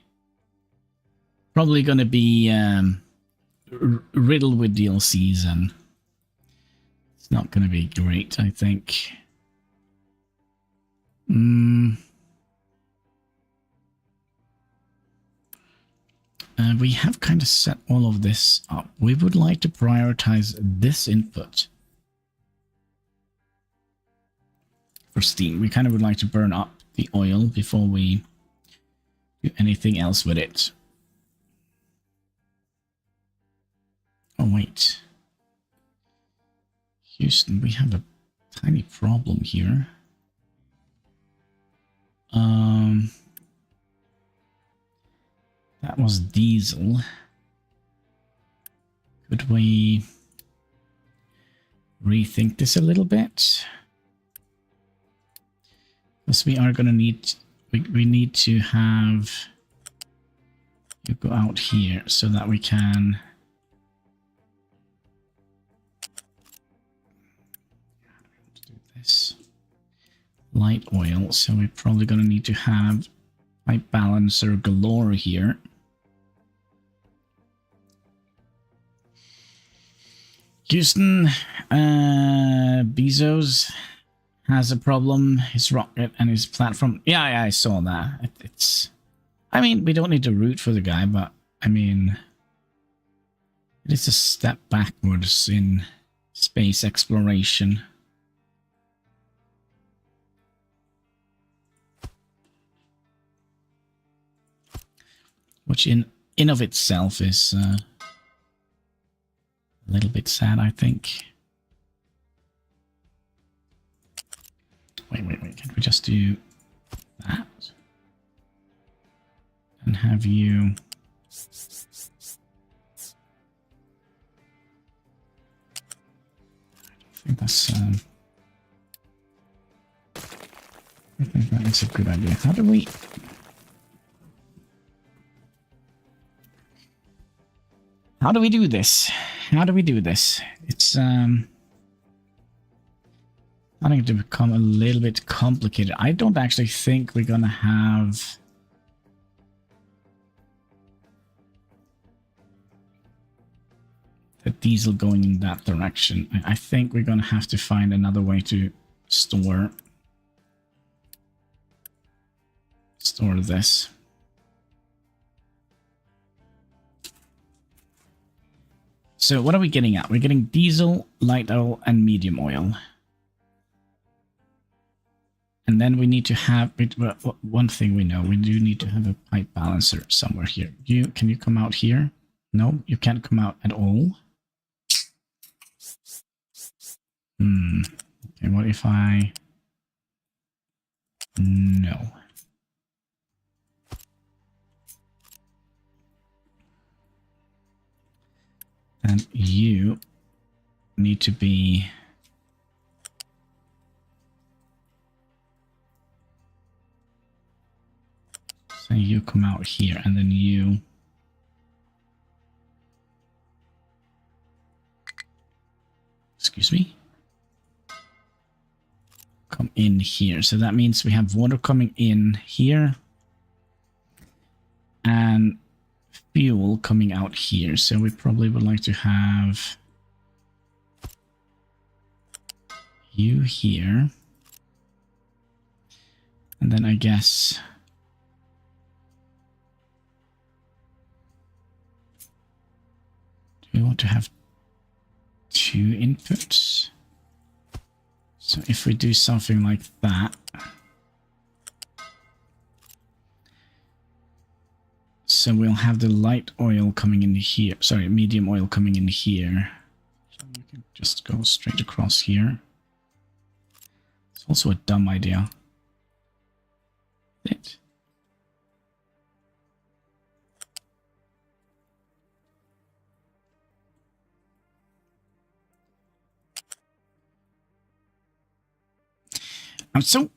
going to be riddled with DLCs, and it's not going to be great, I think. We have kind of set all of this up. We would like to prioritize this input for Steam. We kind of would like to burn up the oil before we do anything else with it. Oh, wait. Houston, we have a tiny problem here. That was diesel. Could we rethink this a little bit? Because we are going to need, we need to have you go out here so that we can do this. Light oil, so we're probably going to need to have pipe balancer galore here. Houston, Bezos has a problem. His rocket and his platform. Yeah, I saw that. It's. I mean, we don't need to root for the guy, but I mean, it is a step backwards in space exploration. Which in of itself is a little bit sad, I think. Wait. Can we just do that? And have you... I think that's... I think that is a good idea. How do we... How do we do this? How do we do this? It's starting to become a little bit complicated. I don't actually think we're gonna have the diesel going in that direction. I think we're gonna have to find another way to store this. So what are we getting at? We're getting diesel, light oil, and medium oil. And then we need to have... One thing we know, we do need to have a pipe balancer somewhere here. Can you come out here? No, you can't come out at all. Okay, what if I... No. And you need to be... So you come out here, and then you... Excuse me? Come in here. So that means we have water coming in here. And... fuel coming out here, so we probably would like to have you here, and then I guess do we want to have 2 inputs? So if we do something like that, so we'll have the light oil coming in here. Sorry, medium oil coming in here. So we can just go straight across here. It's also a dumb idea. It. I'm so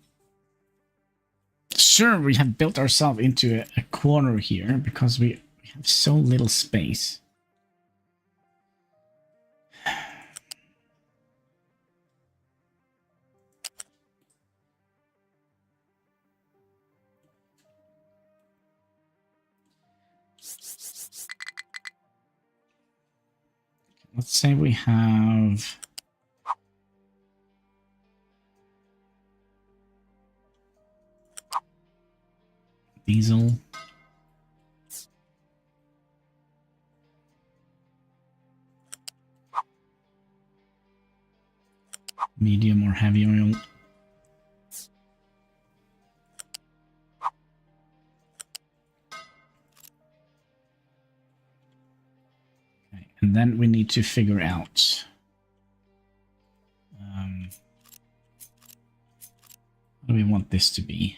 sure we have built ourselves into a corner here because we have so little space. Let's say we have... diesel. Medium or heavy oil. Okay, and then we need to figure out do we want this to be?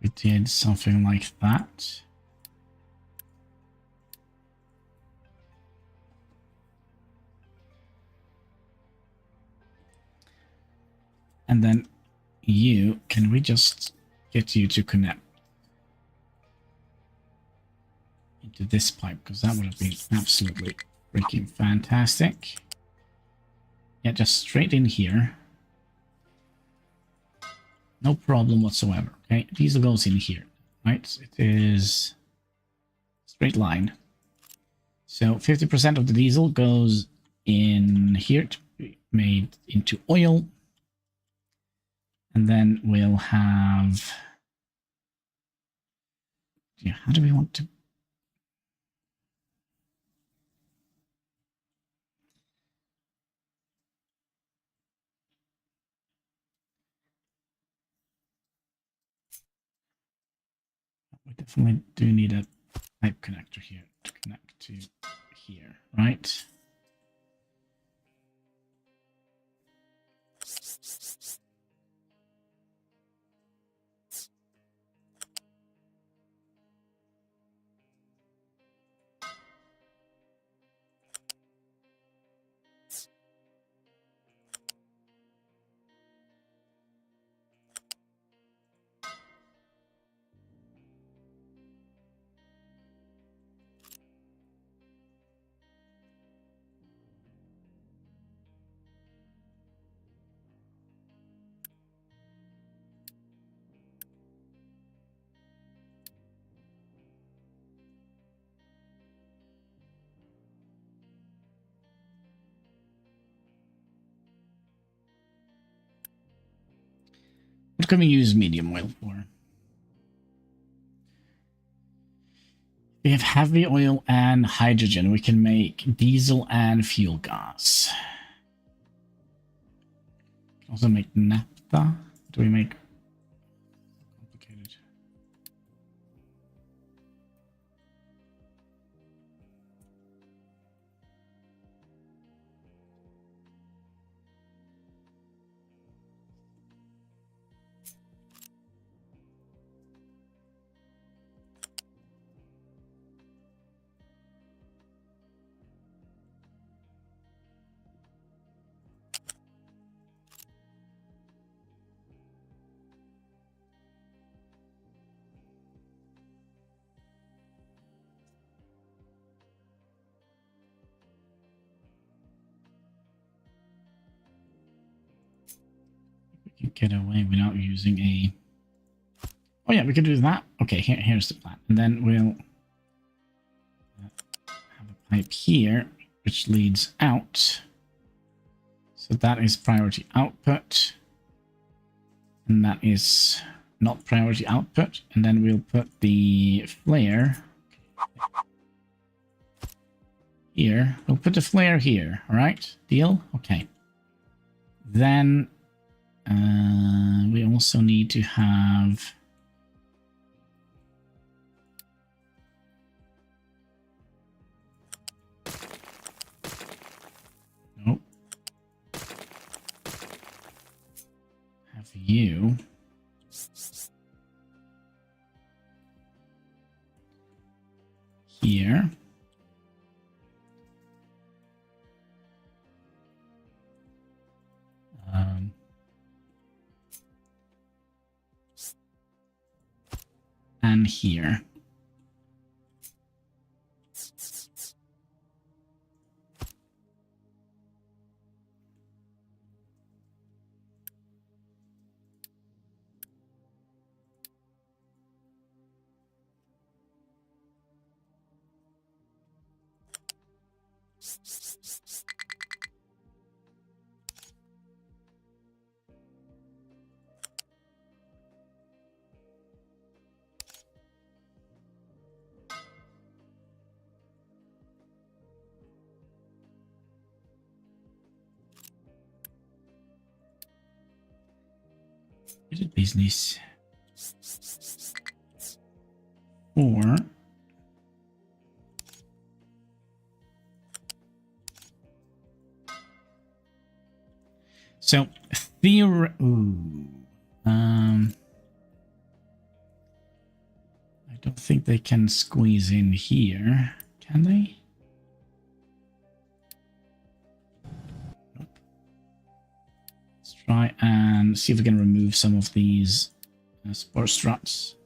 We did something like that. And then you, can we just get you to connect into this pipe? Because that would have been absolutely freaking fantastic. Yeah, just straight in here. No problem whatsoever. Okay, diesel goes in here, right? It is straight line. So 50% of the diesel goes in here to be made into oil. And then we'll have... Yeah, how do we want to... We definitely do need a pipe connector here to connect to here, right? What can we use medium oil for? We have heavy oil and hydrogen. We can make diesel and fuel gas. We can also make naphtha. Do we make complicated? We can get away without using a... Oh yeah, we could do that. Okay, here's the plan. And then we'll have a pipe here, which leads out. So that is priority output. And that is not priority output. And then we'll put the flare here. We'll put the flare here. All right, deal? Okay. Then we also need to have... Nope. Have you... here. And here. Is it business? Or so I don't think they can squeeze in here, can they? Nope. Let's try and see if we can remove some of these spore struts.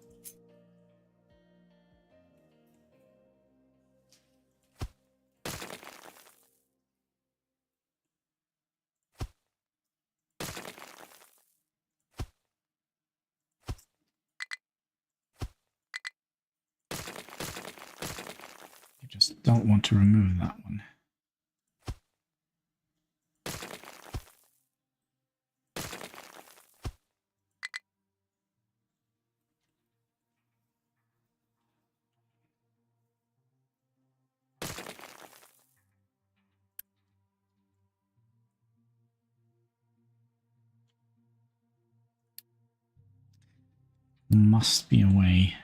Just don't want to remove that one. Must be a way.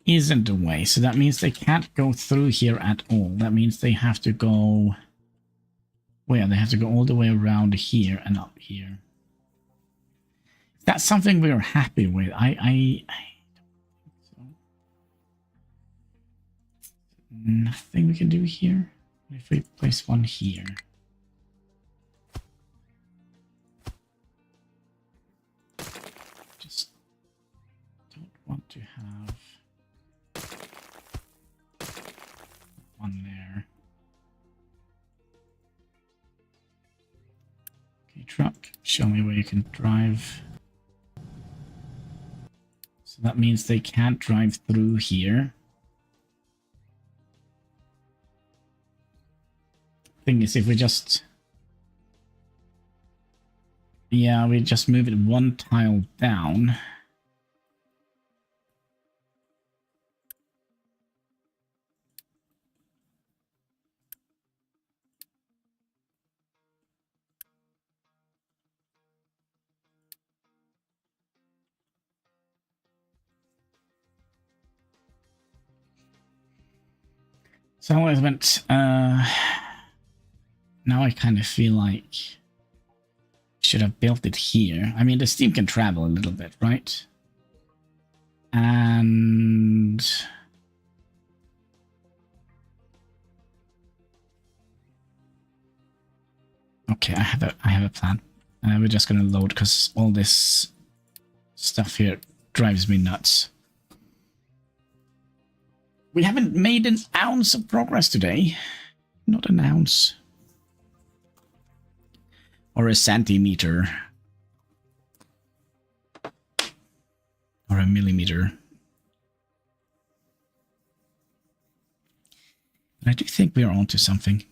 Isn't a way, so that means they can't go through here at all. That means they have to go where? They have to go all the way around here and up here. That's something we're happy with. I don't think so. Nothing we can do here. If we place one here. Just don't want to have one there. Okay, truck, show me where you can drive. So that means they can't drive through here. Thing is, if we just... yeah, we just move it one tile down. So I always went, now I kind of feel like should have built it here. I mean, the steam can travel a little bit, right? And okay, I have a plan. We're just gonna load because all this stuff here drives me nuts. We haven't made an ounce of progress today. Not an ounce. Or a centimeter. Or a millimeter. But I do think we are onto something.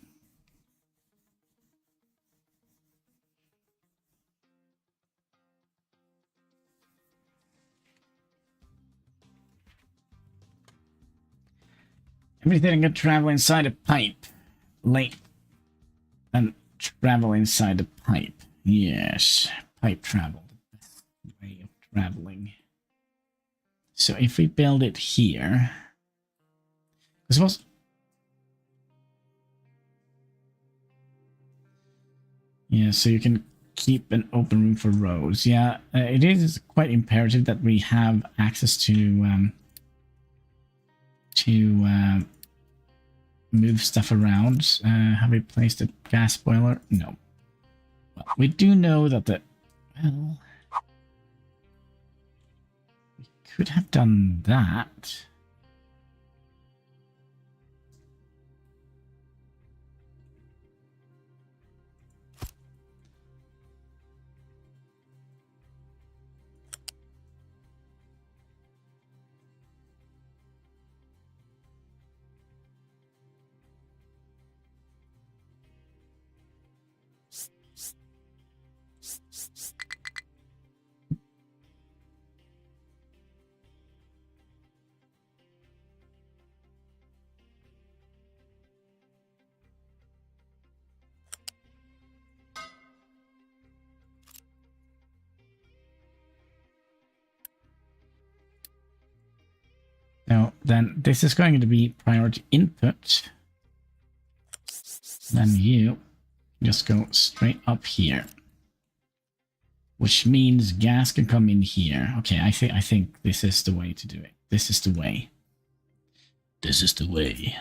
Everything can travel inside a pipe. Late. And travel inside the pipe. Yes. Pipe travel. The best way of traveling. So if we build it here. I suppose. Yeah, so you can keep an open room for roads. Yeah, it is quite imperative that we have access to move stuff around. Have we placed a gas boiler? No. Well, we do know that well, we could have done that. then this is going to be priority input. Then you just go straight up here, which means gas can come in here. Okay, I think this is the way to do it. This is the way. This is the way.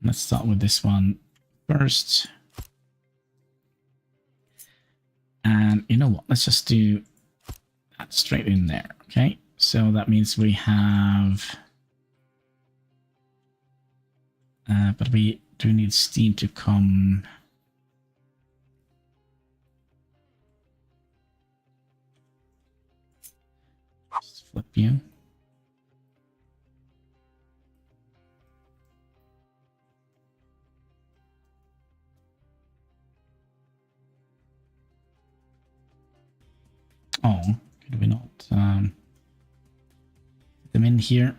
Let's start with this one first. And you know what? Let's just do that straight in there. Okay, so that means we have... but we do need steam to come... Just flip you. Oh, could we not put them in here?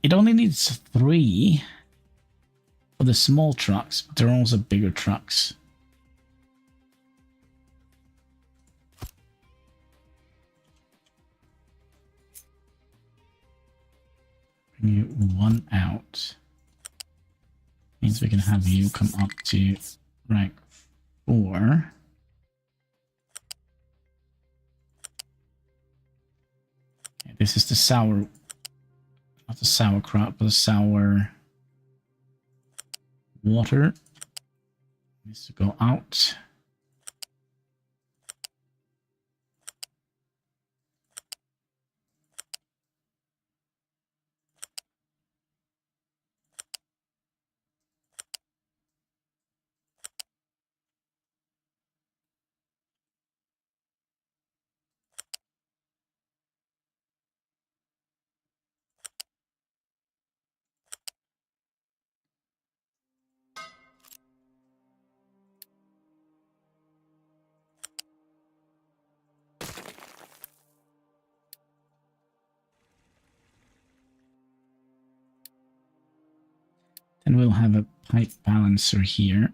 It only needs 3 for the small trucks, but there are also bigger trucks. Bring you 1 out. Means we can have you come up to rank 4. Okay, this is the sour, not the sauerkraut, but the sour water. Needs to go out. Then we'll have a pipe balancer here.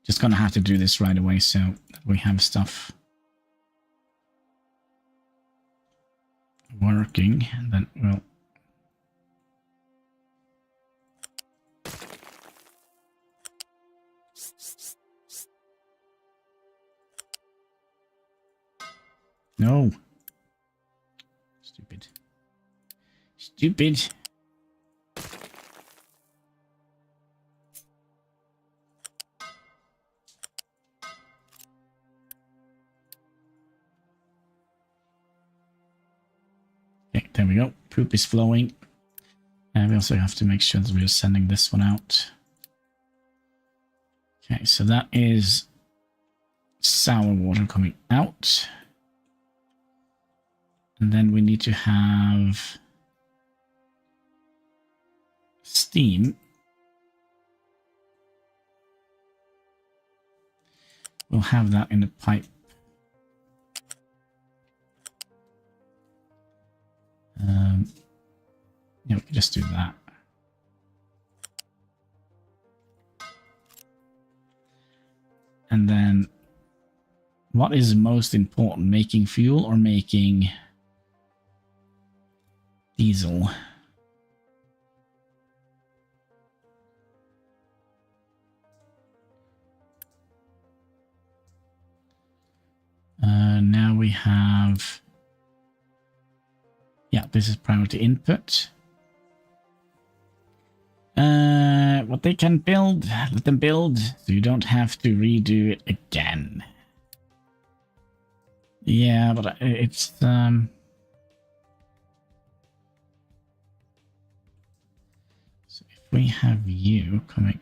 Just gonna have to do this right away so that we have stuff working, and then we'll... No! Stupid. Stupid! Okay, there we go. Poop is flowing. And we also have to make sure that we're sending this one out. Okay, so that is sour water coming out. And then we need to have steam. We'll have that in the pipe. Yeah, we can just do that. And then, what is most important, making fuel or making diesel? Now we have... Yeah, this is priority input. What they can build, let them build, so you don't have to redo it again. Yeah, but it's... So if we have you coming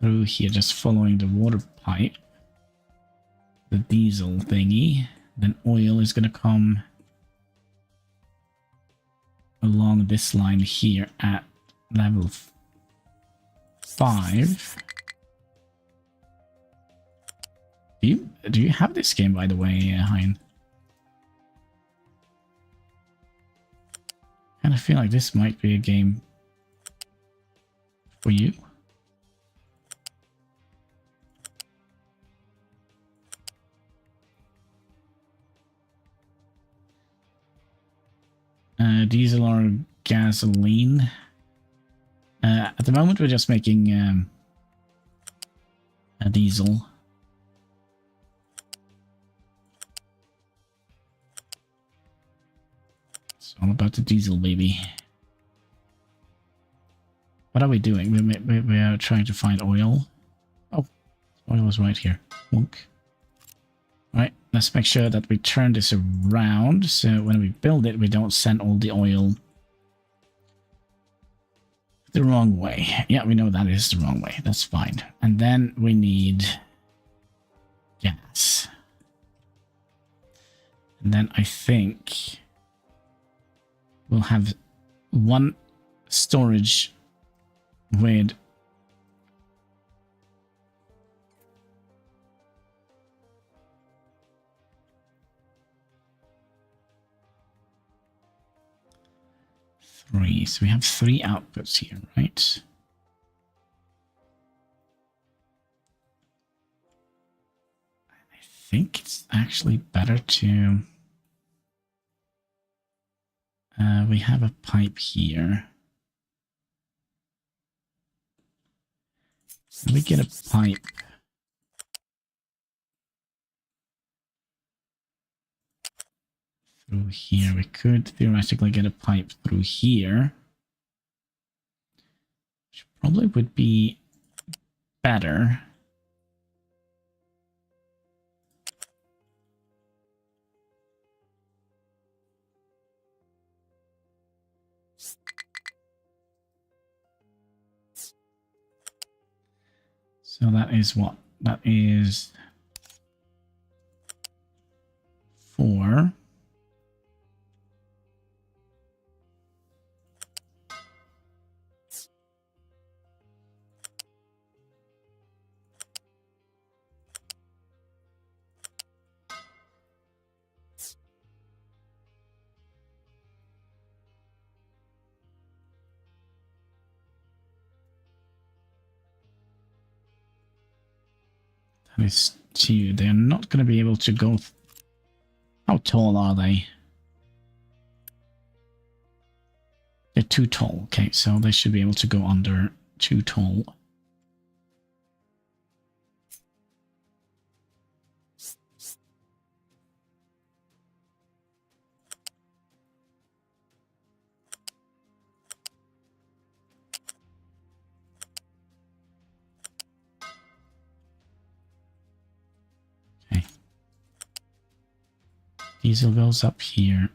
through here, just following the water pipe, the diesel thingy, then oil is going to come along this line here at level 5. Do you have this game, by the way, Hein? I kind of feel like this might be a game for you. gasoline. At the moment, we're just making a diesel. It's all about the diesel, baby. What are we doing? We are trying to find oil. Oh, oil is right here. Wonk. Right, let's make sure that we turn this around, so when we build it, we don't send all the oil the wrong way. Yeah, we know that is the wrong way. That's fine. And then we need gas. And then I think we'll have one storage with three. So we have three outputs here, right? I think it's actually better to... we have a pipe here. So we get a pipe. Through here. We could theoretically get a pipe through here, which probably would be better. So that is what? That is 4. That is 2. They're not going to be able to go... How tall are they? They're too tall. Okay, so they should be able to go under too tall. Okay. Diesel goes up here.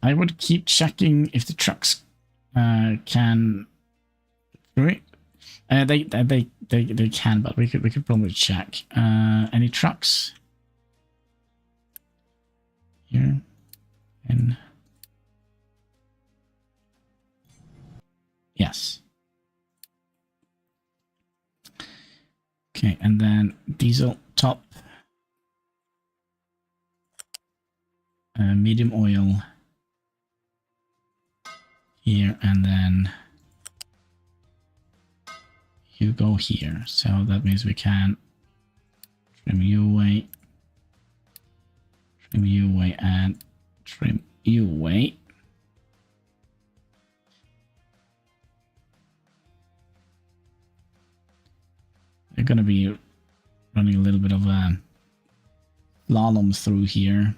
I would keep checking if the trucks can do it. They can, but we could probably check. Any trucks here? And yes. Okay, and then diesel top, medium oil here, and then you go here. So that means we can trim you away, and trim you away. They're going to be running a little bit of a slalom through here.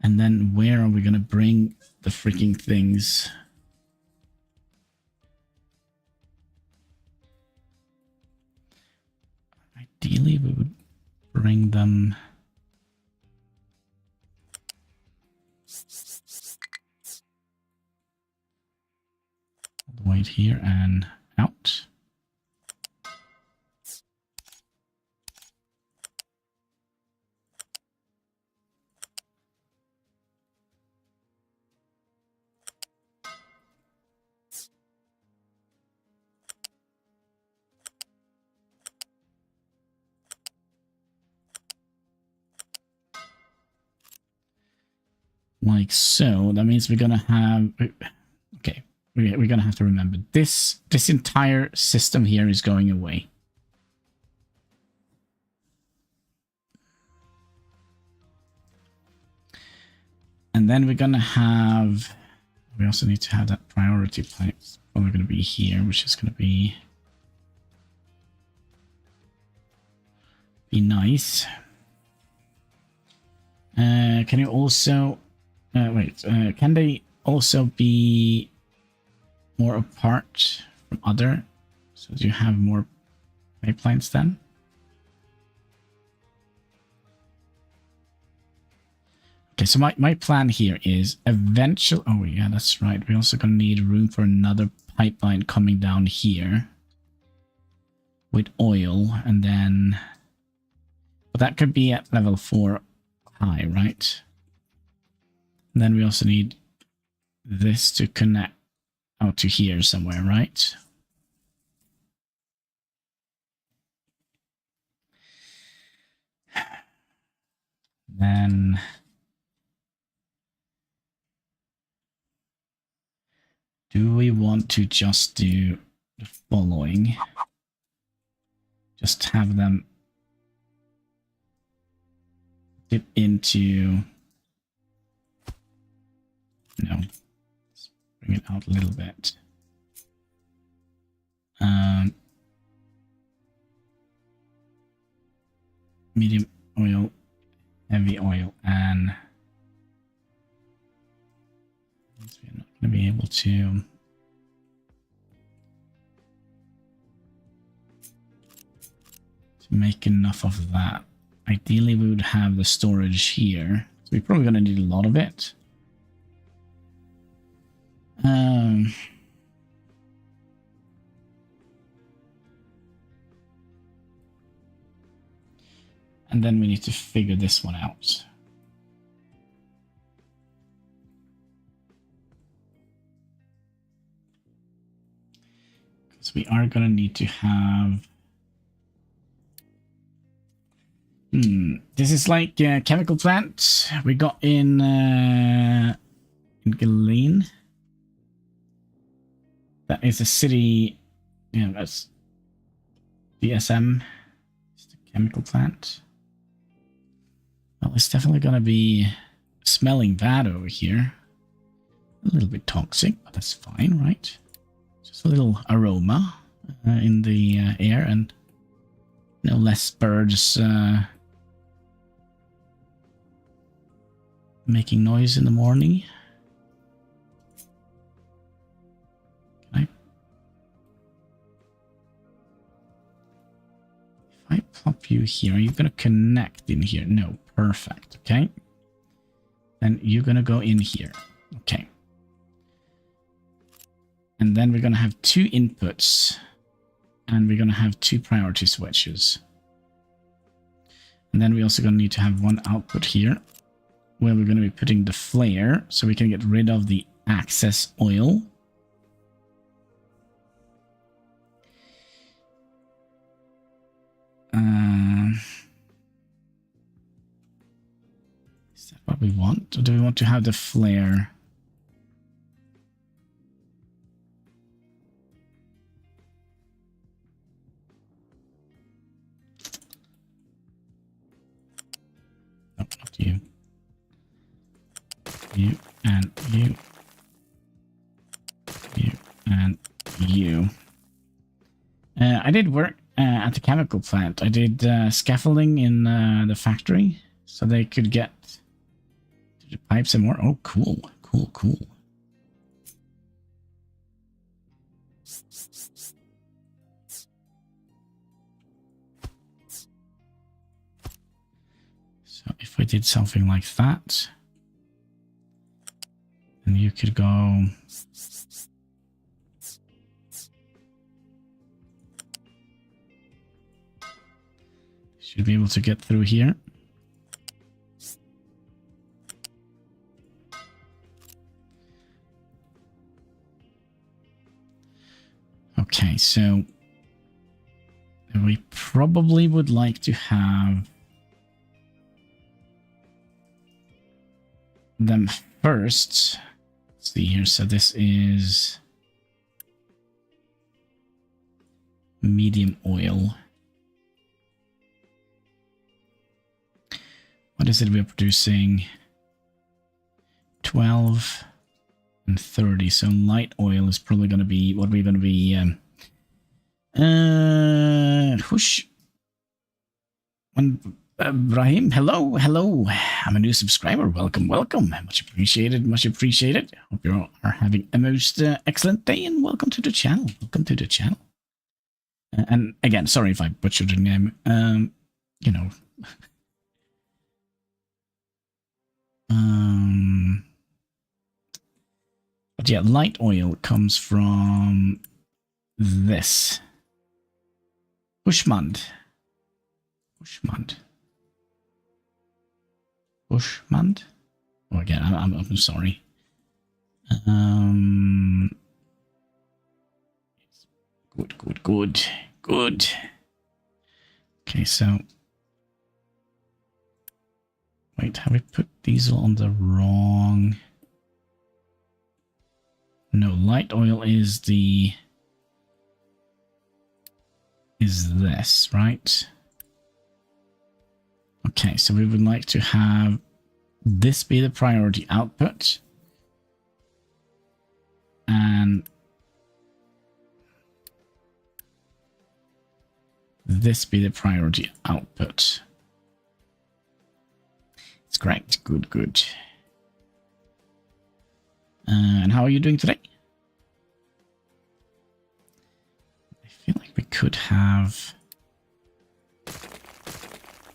And then where are we going to bring the freaking things? Ideally, we would bring them... all the way here and out. Like so. That means we're gonna have... okay, we're going to have to remember this entire system here is going away. And then we're going to have, we also need to have that priority pipe. It's probably going to be here, which is going to be nice. Can you also, can they also be more apart from other? So do you have more pipelines then? Okay, so my plan here is eventually... Oh, yeah, that's right. We're also going to need room for another pipeline coming down here with oil, and then... But that could be at level 4 high, right? And then we also need this to connect out to here somewhere, right? Then... do we want to just do the following? Just have them dip into... No. Let's bring it out a little bit. Medium oil, heavy oil, and... we're not going to be able to make enough of that. Ideally, we would have the storage here. So we're probably going to need a lot of it. And then we need to figure this one out. We are going to need to have... This is like a chemical plant we got in Galeen. That is a city... Yeah, that's DSM. It's the chemical plant. Well, it's definitely going to be smelling bad over here. A little bit toxic, but that's fine, right? Just a little aroma in the air, and no less birds making noise in the morning. If I plop you here, are you going to connect in here? No, perfect. Okay. Then you're going to go in here. Okay. And then we're going to have 2 inputs, and we're going to have 2 priority switches. And then we're also going to need to have 1 output here, where we're going to be putting the flare, so we can get rid of the excess oil. Is that what we want? Or do we want to have the flare? Not you. You and you. You and you. I did work at the chemical plant. I did scaffolding in the factory so they could get the pipes and more. Oh, cool. Cool, cool. So if we did something like that, then you could go... Should be able to get through here. Okay, so we probably would like to have them first. Let's see here. So this is medium oil. What is it we're producing? 12 and 30. So light oil is probably going to be what we're going to be. Whoosh. Brahim, hello. I'm a new subscriber. Welcome. Much appreciated. Hope you all are having a most excellent day, and welcome to the channel. And again, sorry if I butchered your name. You know. But yeah, light oil comes from this. Bushmund. Oh, again, I'm sorry. Good. Okay, so wait, have we put diesel on the wrong? No, light oil is this, right? Okay, so we would like to have this be the priority output. And this be the priority output. It's correct. Good. And how are you doing today? I feel like we could have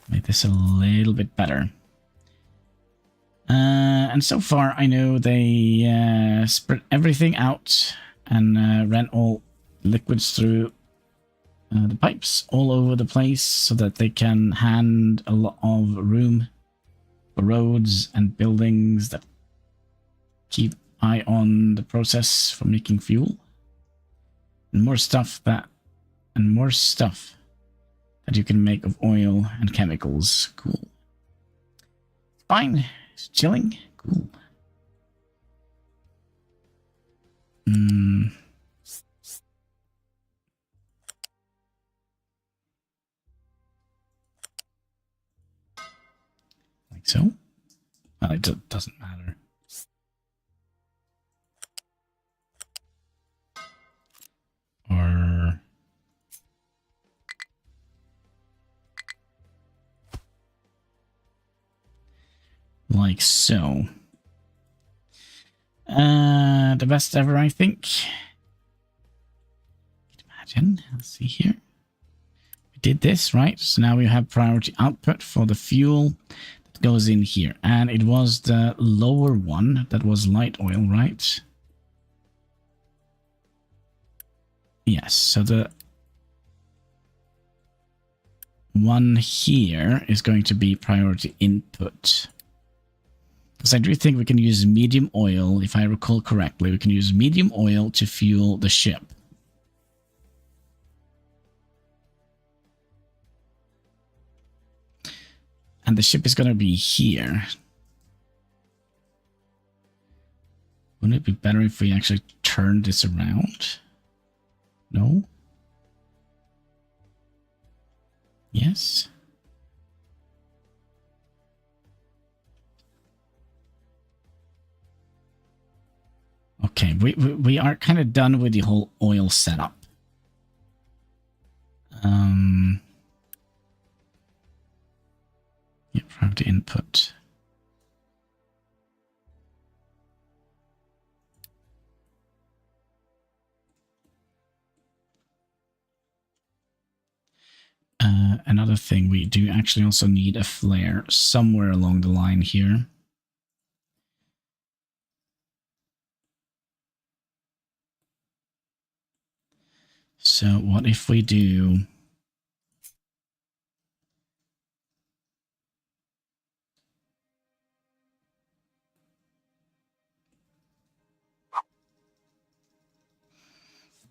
made this a little bit better. And so far, I know they spread everything out and ran all liquids through the pipes all over the place so that they can hand a lot of room for roads and buildings that keep eye on the process for making fuel. And more stuff that you can make of oil and chemicals. Cool. Fine. It's chilling. Cool. Like so. Well, it doesn't matter. Or like so. The best ever, I think. Imagine. Let's see here. We did this, right? So now we have priority output for the fuel that goes in here. And it was the lower one that was light oil, right? Yes, so the one here is going to be priority input. Because I do think we can use medium oil, if I recall correctly, we can use medium oil to fuel the ship. And the ship is going to be here. Wouldn't it be better if we actually turned this around? No? Yes? Okay, we are kind of done with the whole oil setup. Yeah, priority input. Another thing, we do actually also need a flare somewhere along the line here. So what if we do...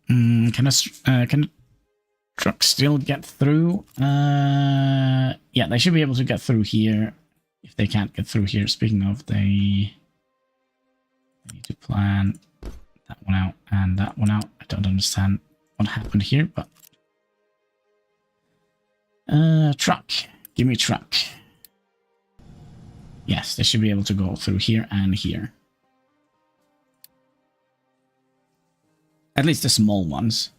Can a truck still get through? Yeah, they should be able to get through here. If they can't get through here, speaking of, they need to plan that one out and that one out. I don't understand what happened here, but Truck. Give me truck. Yes, they should be able to go through here and here. At least the small ones.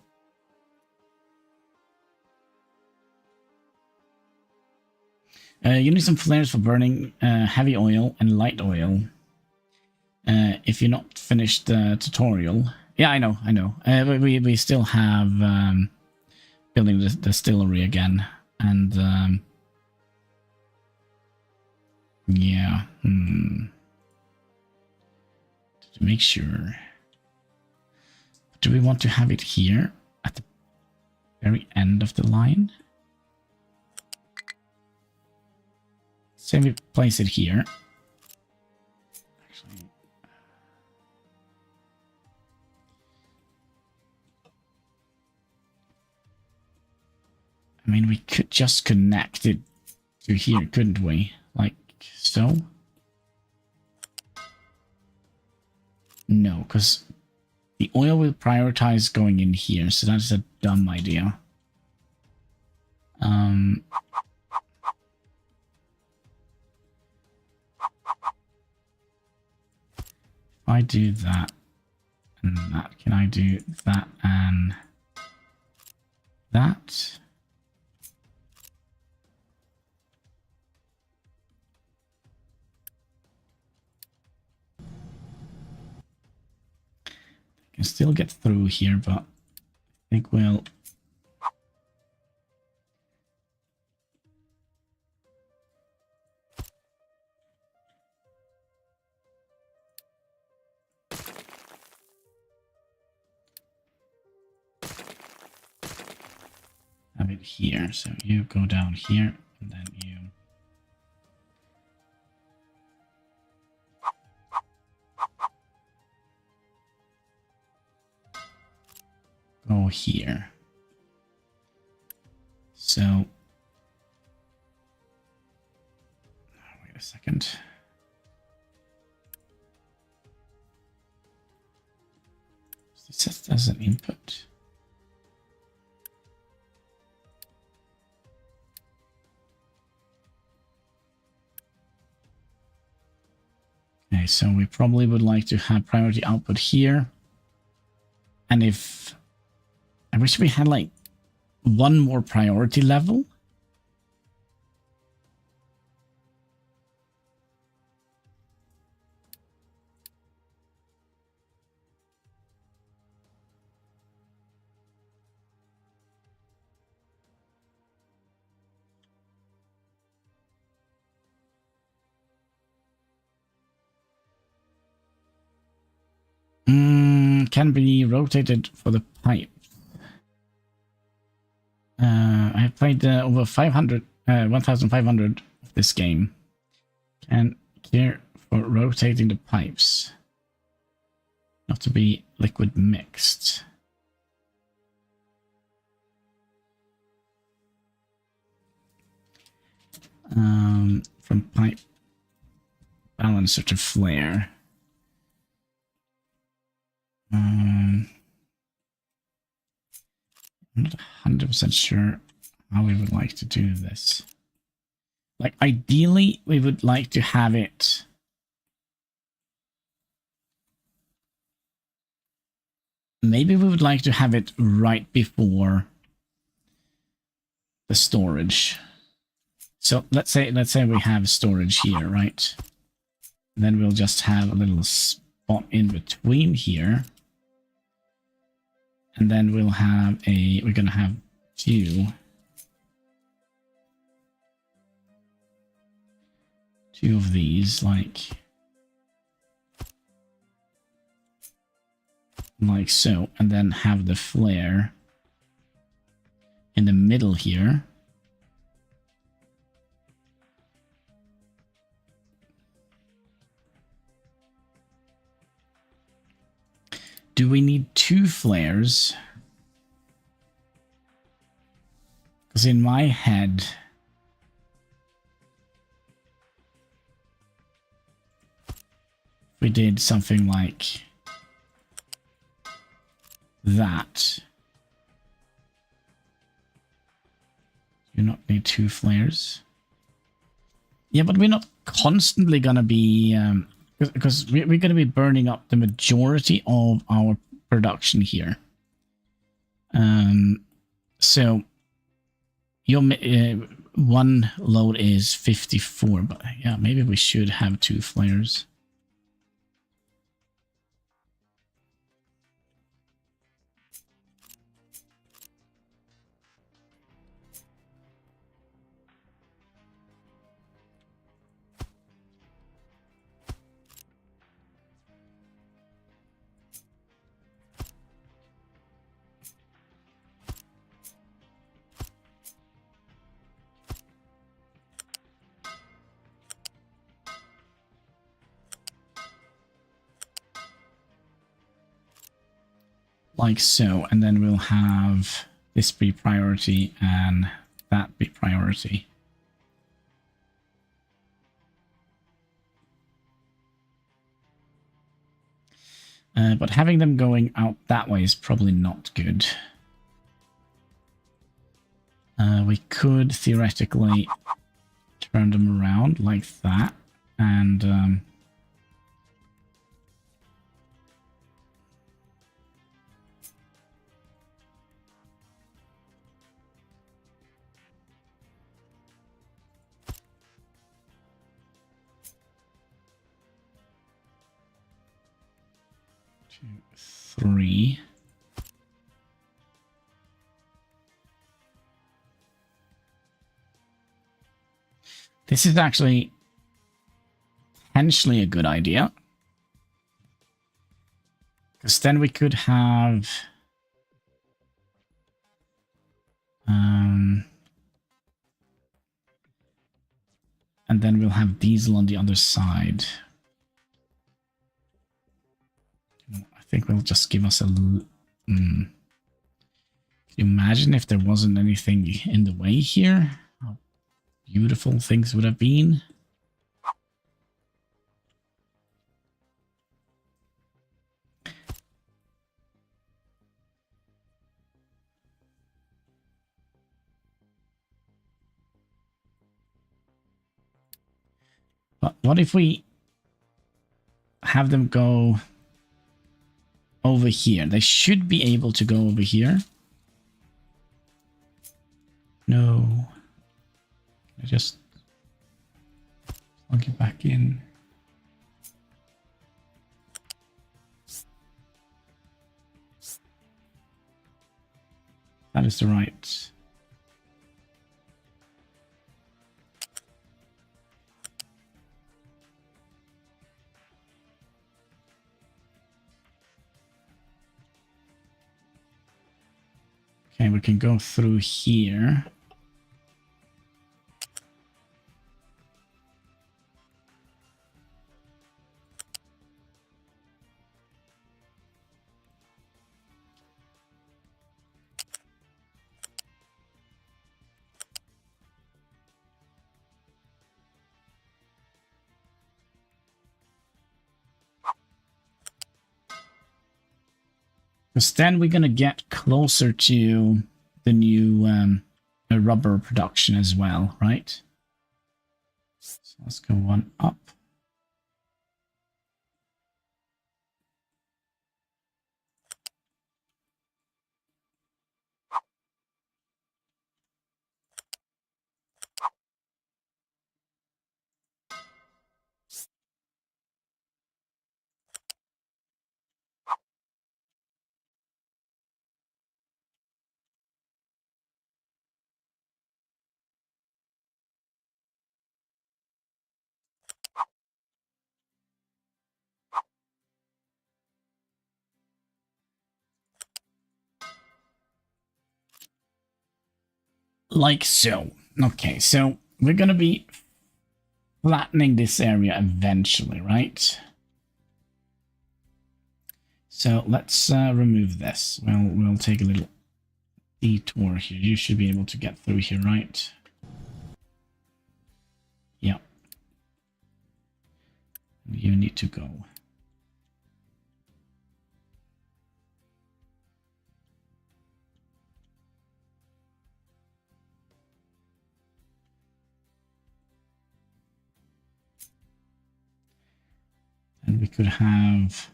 You need some flares for burning heavy oil and light oil. If you're not finished the tutorial. Yeah, I know. We still have building the distillery again. And yeah. To make sure. Do we want to have it here at the very end of the line? Say we place it here. Actually, I mean, we could just connect it to here, couldn't we? Like so? No, because the oil will prioritize going in here, so that's a dumb idea. If I do that and that, can I do that and that? Can still get through here, but I think we'll have it here. So you go down here and then you go here. So wait a second. Is this as an input? Okay, so we probably would like to have priority output here. And if I wish we had like one more priority level. Can be rotated for the pipe. I have played over 1,500 of this game. Can care for rotating the pipes. Not to be liquid mixed. From pipe balancer to flare. I'm not 100% sure how we would like to do this. Like, ideally, we would like to have it maybe we would like to have it right before the storage. So let's say we have storage here, right? Then we'll just have a little spot in between here. And then we'll have we're going to have two of these, like so, and then have the flare in the middle here. Do we need two flares? Because in my head, we did something like that. You not need 2 flares. Yeah, but we're not constantly gonna be because we're gonna be burning up the majority of our production here. So your one load is 54, but yeah, maybe we should have 2 flares. Like so, and then we'll have this be priority and that be priority. But having them going out that way is probably not good. We could theoretically turn them around like that and 2, 3. This is actually potentially a good idea. Because then we could have and then we'll have diesel on the other side. I think we'll just give us a... Can you imagine if there wasn't anything in the way here? How beautiful things would have been. But what if we have them go over here? They should be able to go over here. No. I just plug it back in. That is the right. Okay, we can go through here. Because then we're going to get closer to the new rubber production as well, right? So let's go one up. Like so. Okay, so we're going to be flattening this area eventually, right? So let's remove this. Well, we'll take a little detour here. You should be able to get through here, right? Yeah. You need to go. And we could have...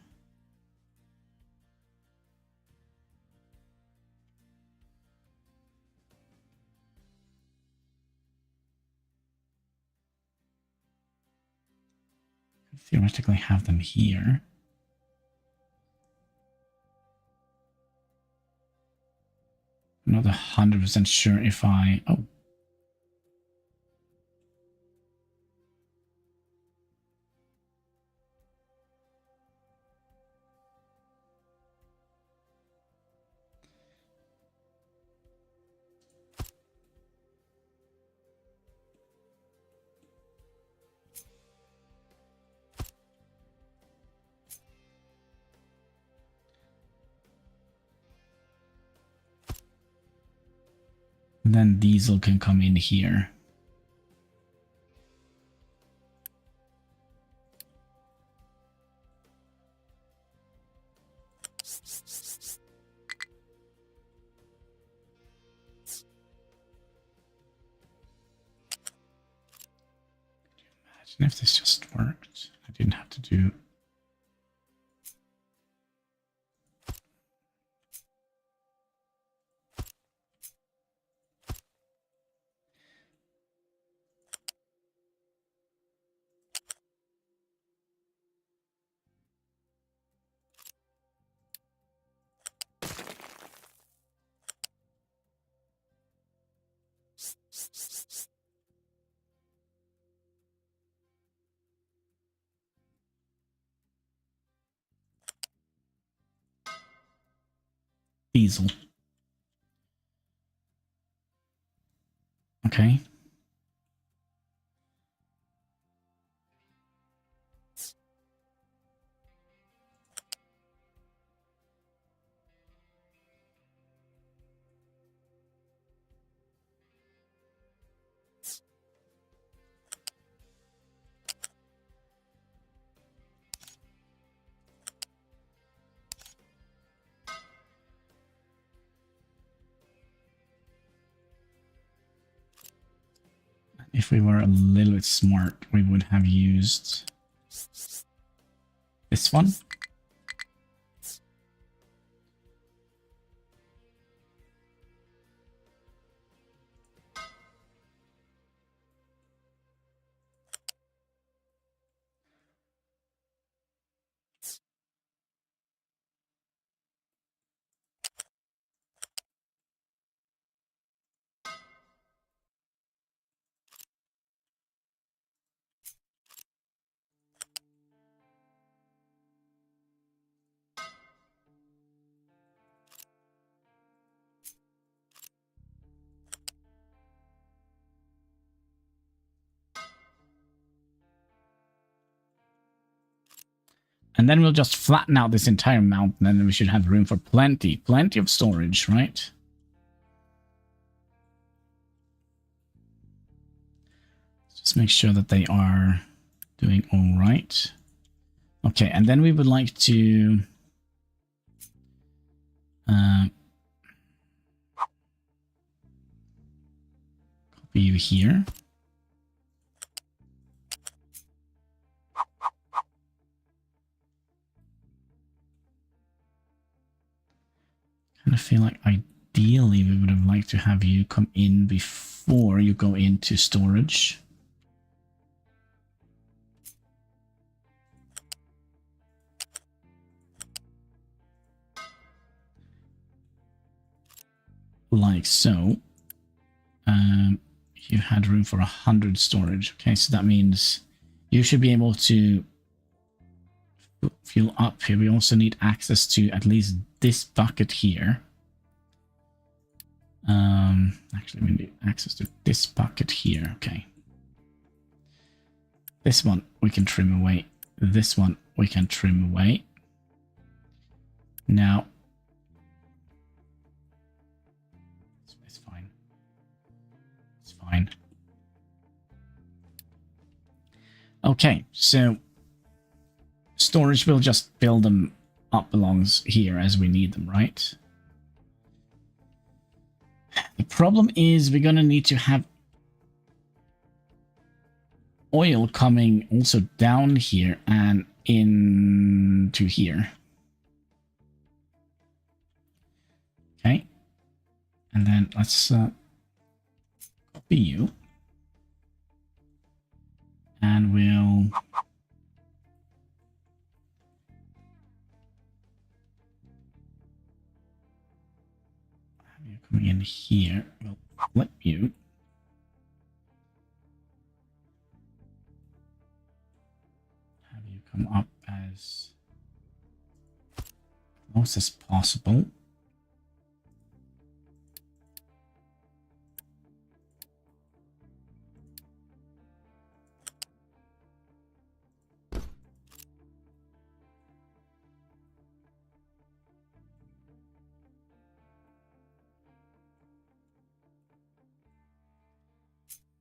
theoretically have them here. I'm not 100% sure if I... Oh. And then diesel can come in here. Imagine if this just worked. I didn't have to do... diesel. Okay. If we were a little bit smart, we would have used this one. And then we'll just flatten out this entire mountain, and then we should have room for plenty of storage, right? Just make sure that they are doing all right. Okay, and then we would like to... copy you here. I feel like ideally we would have liked to have you come in before you go into storage. Like so. You had room for 100 storage. Okay, so that means you should be able to fuel up here. We also need access to at least this bucket here. Actually, we need access to this bucket here. Okay. This one we can trim away. This one we can trim away. Now, it's fine. It's fine. Okay, so storage will just build them up belongs here as we need them, right? The problem is we're going to need to have oil coming also down here, and into here. Okay. And then let's copy you. And we'll have you coming in here. We'll flip you. Have you come up as close as possible.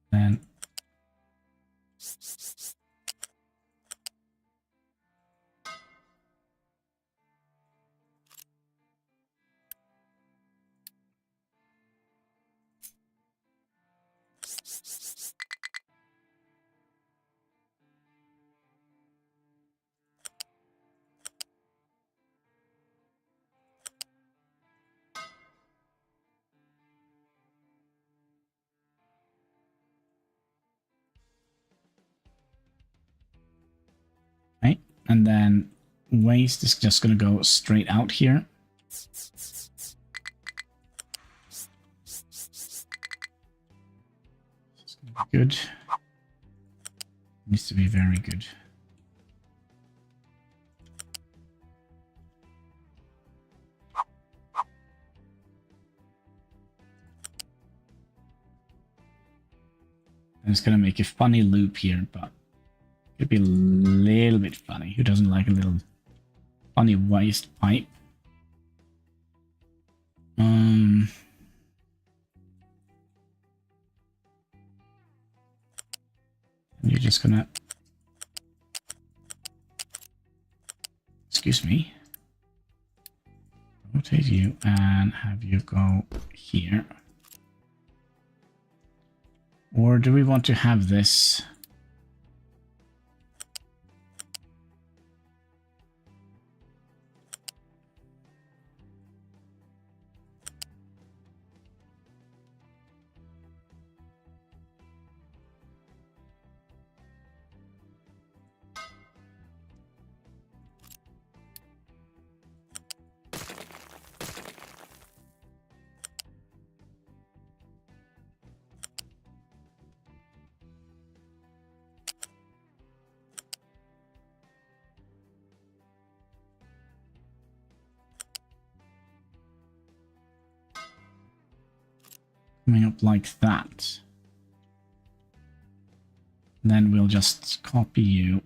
Then okay, and then waste is just going to go straight out here. It's going to be good. Needs to be very good. And it's going to make a funny loop here, but it'd be a little bit funny. Who doesn't like a little funny waste pipe? You're just gonna, excuse me, rotate you and have you go here. Or do we want to have this? Coming up like that. Then we'll just copy you.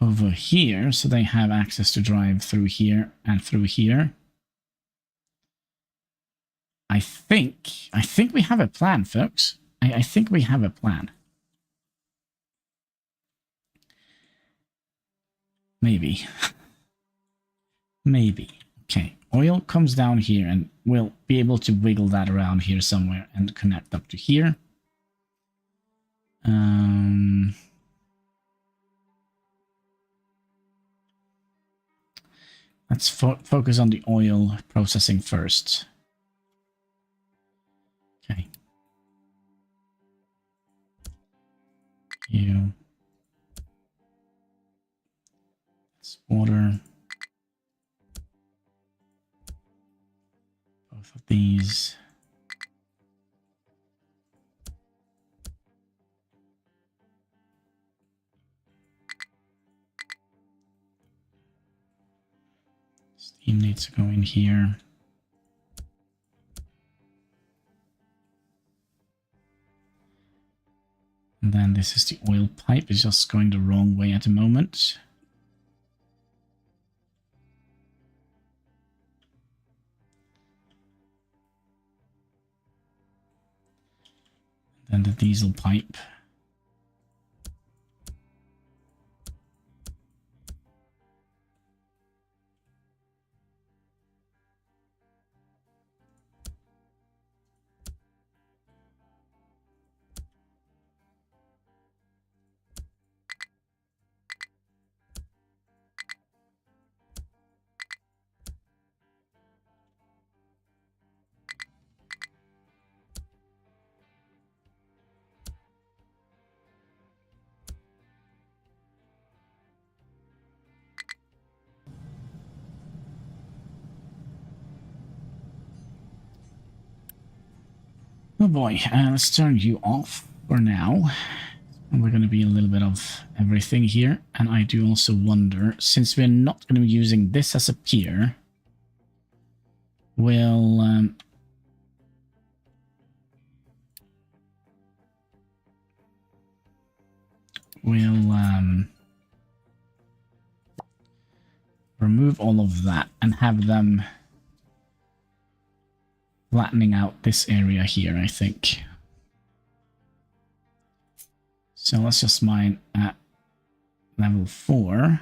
Over here, so they have access to drive through here and through here. I think we have a plan, folks. I think we have a plan. Maybe. Maybe. Okay, oil comes down here and we'll be able to wiggle that around here somewhere and connect up to here. Let's focus on the oil processing first. Okay. You. It's water. Both of these. Steam needs to go in here. And then this is the oil pipe. It's just going the wrong way at the moment. Then the diesel pipe. Oh boy, let's turn you off for now. And we're going to be a little bit of everything here. And I do also wonder, since we're not going to be using this as a pier, we'll remove all of that and have them flattening out this area here, I think. So let's just mine at level 4.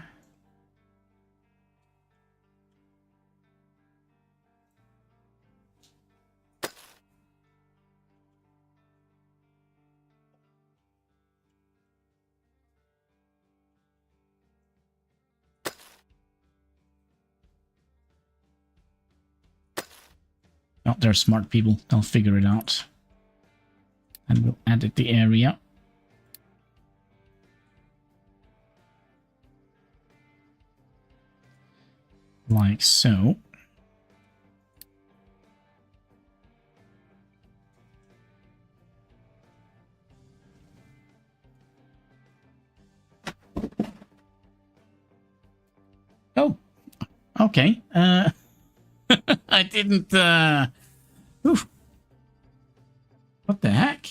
Oh, they're smart people. They'll figure it out. And we'll edit the area. Like so. Oh, okay. I didn't, oof. What the heck?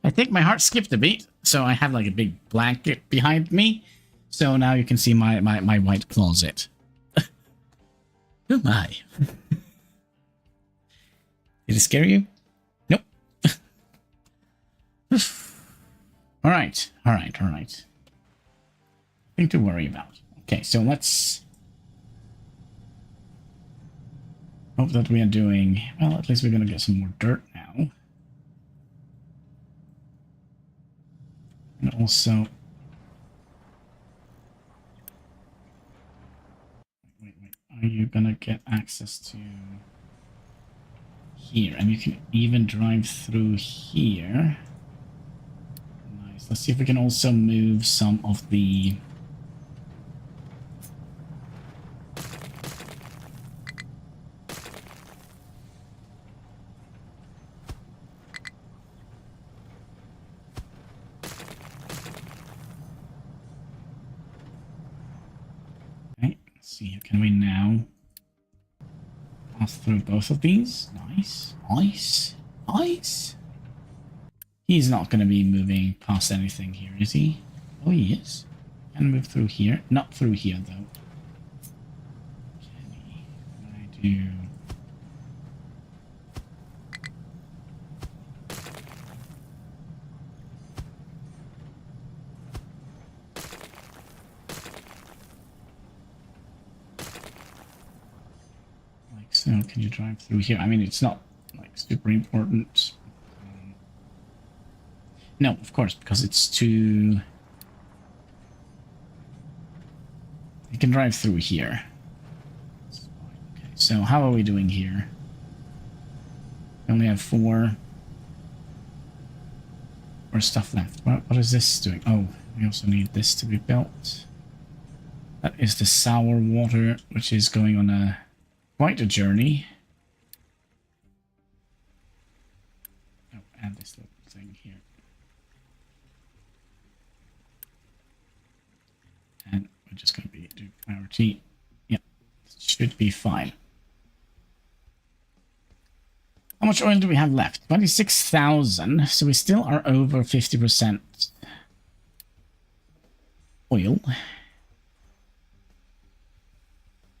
I think my heart skipped a beat, so I have like a big blanket behind me. So now you can see my white closet. Oh my. Did it scare you? Nope. Alright. Nothing to worry about. Okay, so let's hope that we are doing... Well, at least we're going to get some more dirt now. And also... Wait. Are you going to get access to here? And you can even drive through here. Nice. Let's see if we can also move some of the... Can we now pass through both of these? Nice. He's not going to be moving past anything here, is he? Oh, he is. Can move through here. Not through here, though. Can I do... So can you drive through here? I mean, it's not like super important. No, of course, because it's too... You can drive through here. Okay, so how are we doing here? We only have 4 stuff left. What is this doing? Oh, we also need this to be built. That is the sour water, which is going on a... quite a journey. Oh, and this little thing here. And we're just going to be doing priority. Yep, should be fine. How much oil do we have left? 26,000. So we still are over 50% oil.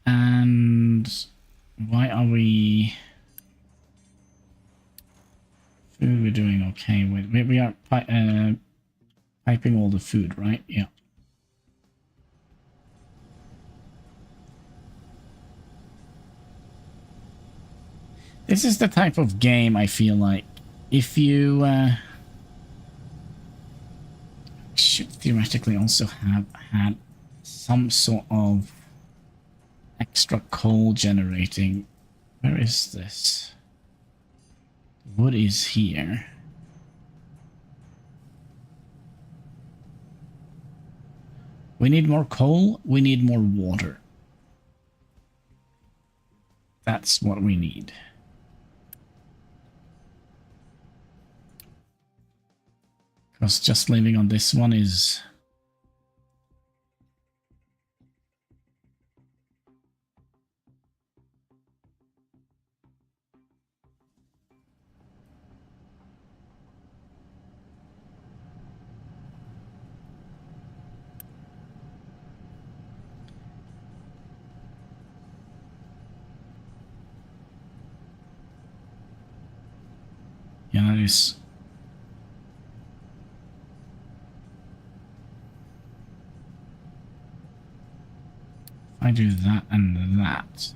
And why are we... Food we're doing okay with. We are piping all the food, right? Yeah. This is the type of game I feel like if you should theoretically also have had some sort of extra coal generating. Where is this? The wood is here. We need more coal. We need more water. That's what we need. Because just living on this one is... Yeah, that is... If I do that and that...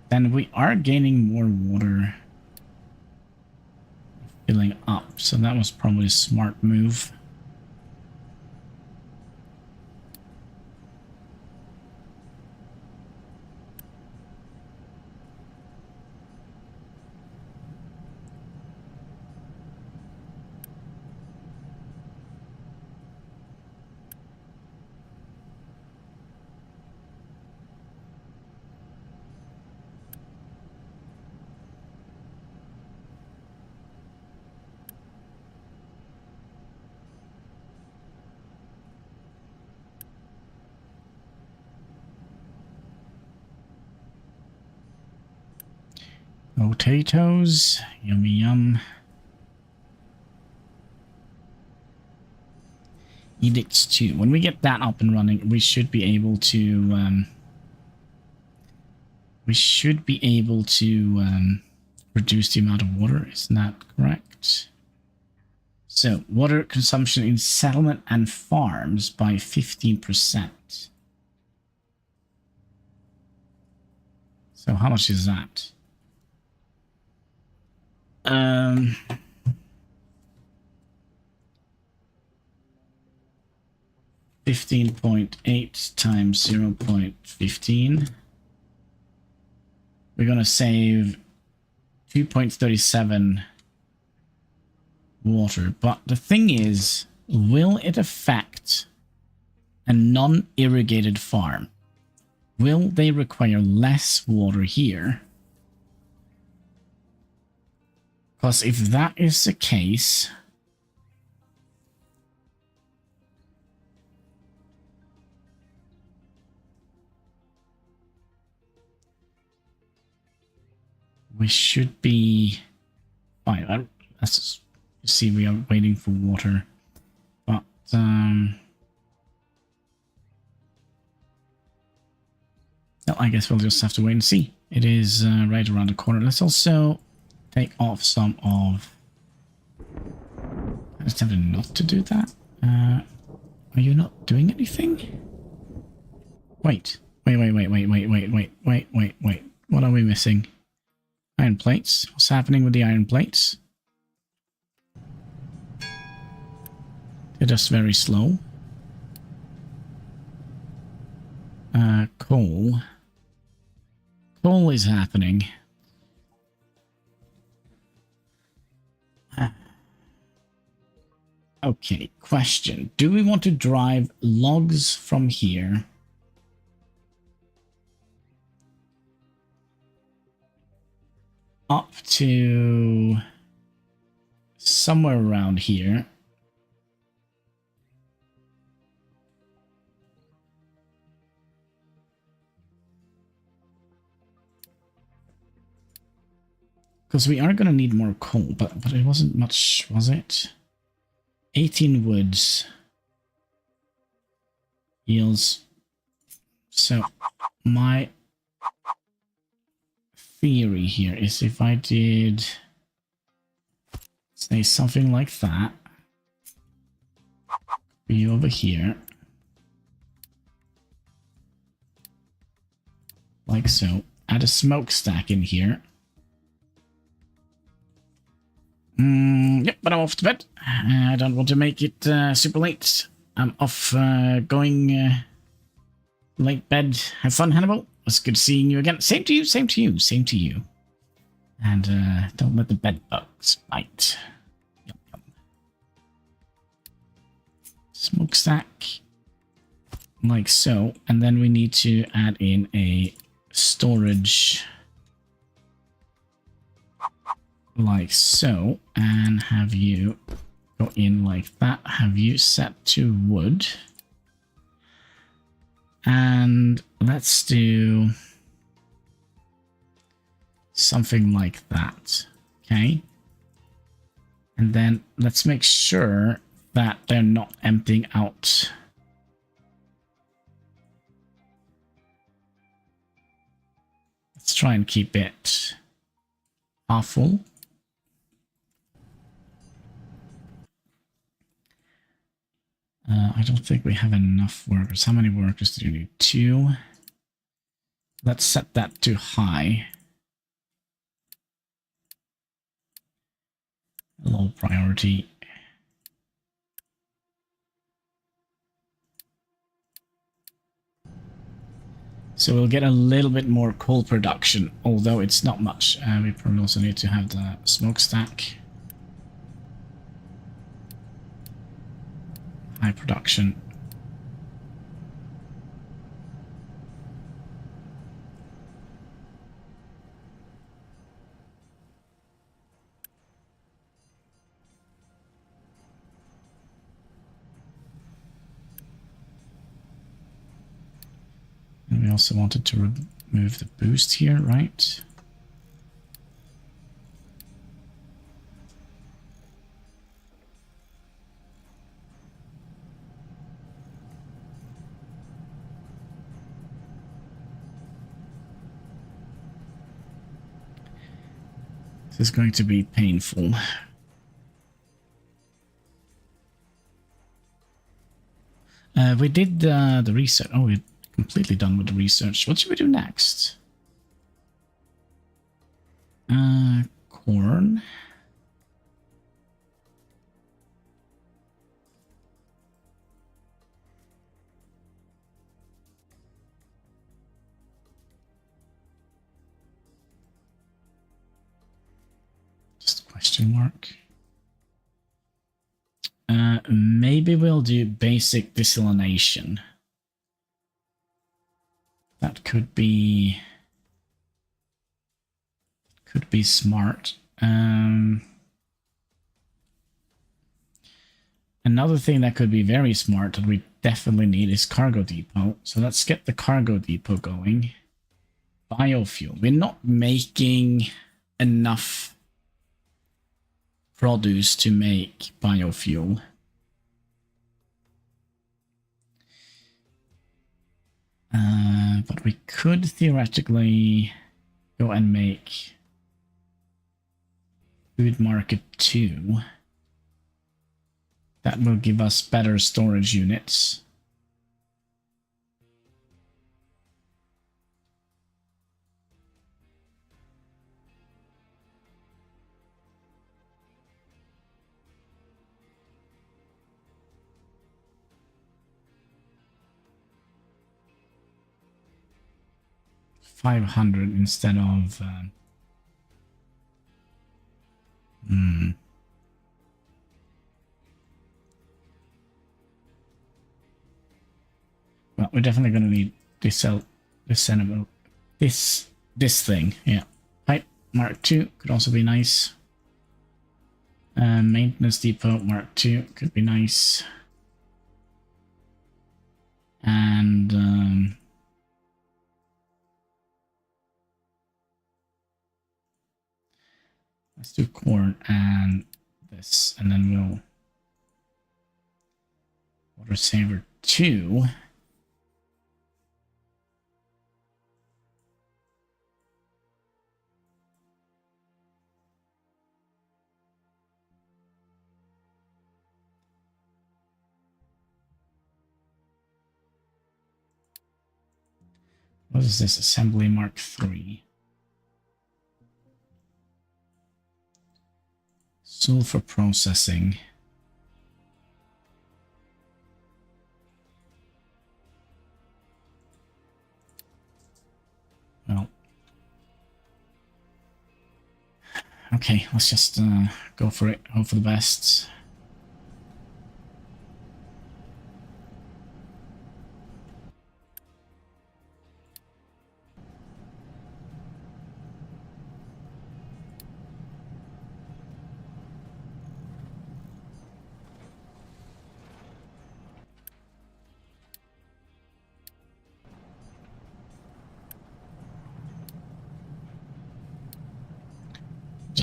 then we are gaining more water filling up, so that was probably a smart move. Potatoes, yummy yum. Edicts 2. When we get that up and running, we should be able to reduce the amount of water. Isn't that correct? So, water consumption in settlement and farms by 15%. So, how much is that? 15.8 times 0.15. We're going to save 2.37 water. But the thing is, will it affect a non-irrigated farm? Will they require less water here? Because if that is the case, we should be fine. Let's just see, we are waiting for water. But, well, I guess we'll just have to wait and see. It is right around the corner. Let's also take off some of... I just have not to do that. Are you not doing anything? Wait. What are we missing? Iron plates. What's happening with the iron plates? They're just very slow. Coal. Coal is happening. Okay, question. Do we want to drive logs from here up to somewhere around here? Because we are going to need more coal, but it wasn't much, was it? 18 woods yields. So my theory here is if I did say something like that, be over here, like so, add a smokestack in here. Yep, but I'm off to bed. I don't want to make it super late. I'm off going late bed. Have fun, Hannibal. It was good seeing you again. Same to you, same to you, same to you. And don't let the bed bugs bite. Yum, yum. smokestack like so, and then we need to add in a storage like so, and have you go in like that, have you set to wood, and let's do something like that. Okay, and then let's make sure that they're not emptying out. Let's try and keep it half full. I don't think we have enough workers. How many workers do you need? 2. Let's set that to high. Low priority. So we'll get a little bit more coal production, although it's not much. We probably also need to have the smokestack. High production. And we also wanted to remove the boost here, right? This is going to be painful. We did the research. Oh, we're completely done with the research. What should we do next? Corn. Just a question mark. Maybe we'll do basic desalination. That could be smart. Another thing that could be very smart that we definitely need is cargo depot. So let's get the cargo depot going. Biofuel. We're not making enough produce to make biofuel. But we could theoretically go and make food market 2. That will give us better storage units. $500 instead of well, we're definitely going to need this thing. Yeah, pipe Mark II could also be nice. Maintenance depot Mark II could be nice. And let's do corn and this, and then we'll water saver 2. What is this? Assembly Mark III. Sulfur processing. Well. Okay, let's just go for it. Hope for the best.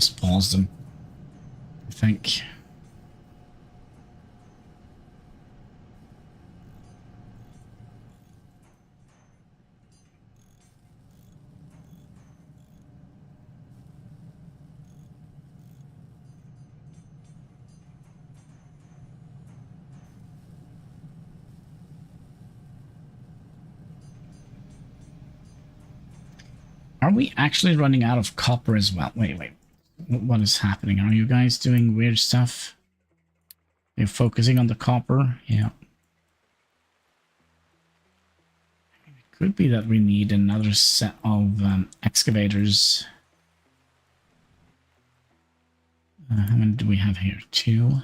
just pause them, I think. Are we actually running out of copper as well? Wait. What is happening? Are you guys doing weird stuff? You're focusing on the copper? Yeah. It could be that we need another set of excavators. How many do we have here? 2?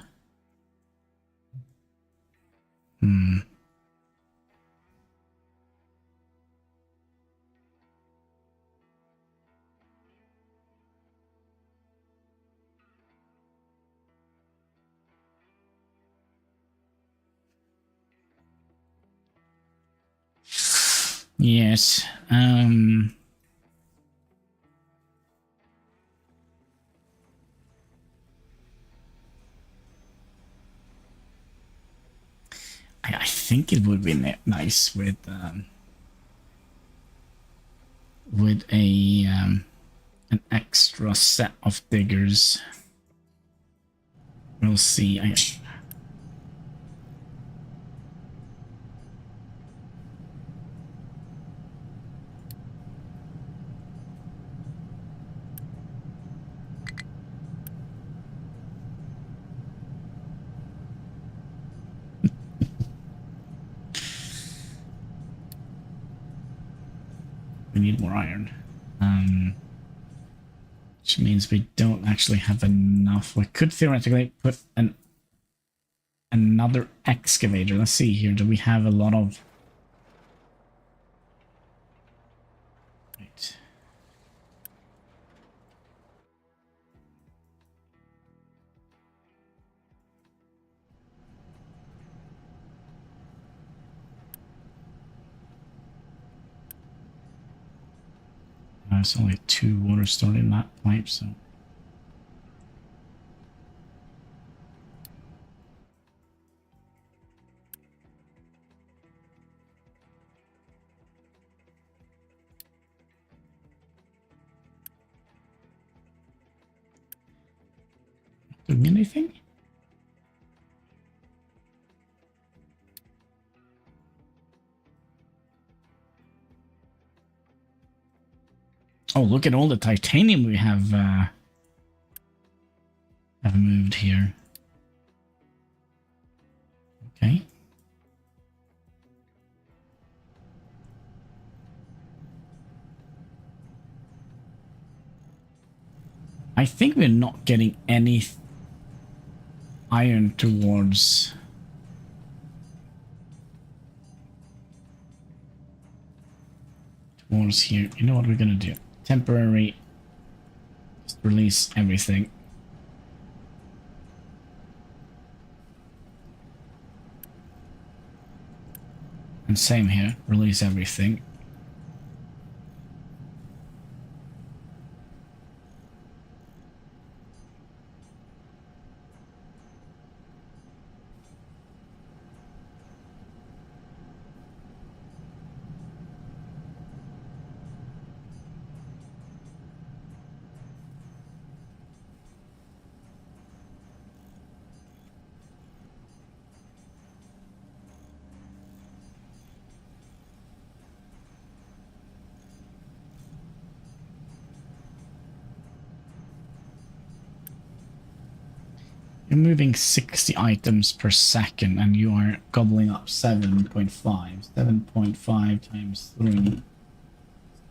Yes. I think it would be nice with a an extra set of diggers. We'll see. We need more iron. Which means we don't actually have enough. We could theoretically put another excavator. Let's see here. Do we have a lot of... Right. There's only 2 water stored in that pipe, so... Doing anything? Oh, look at all the titanium we have moved here. Okay. I think we're not getting any iron towards here. You know what we're gonna do? Temporary. Just release everything. And same here. Release everything. You're moving 60 items per second and you are gobbling up 7.5. 7.5 times 3.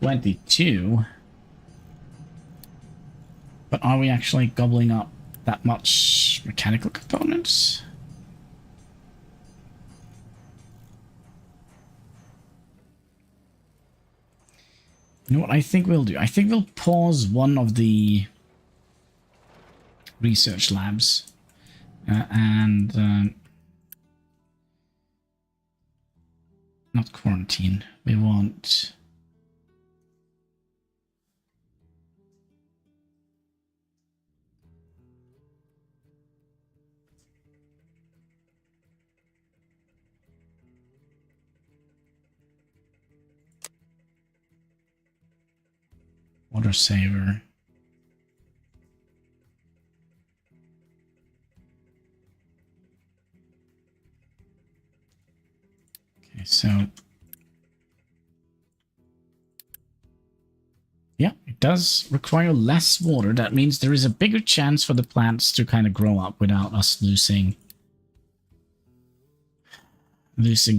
22. But are we actually gobbling up that much mechanical components? You know what I think we'll do? I think we'll pause one of the research labs. Not quarantine. We want... Water saver. Okay, so yeah, it does require less water. That means there is a bigger chance for the plants to kind of grow up without us losing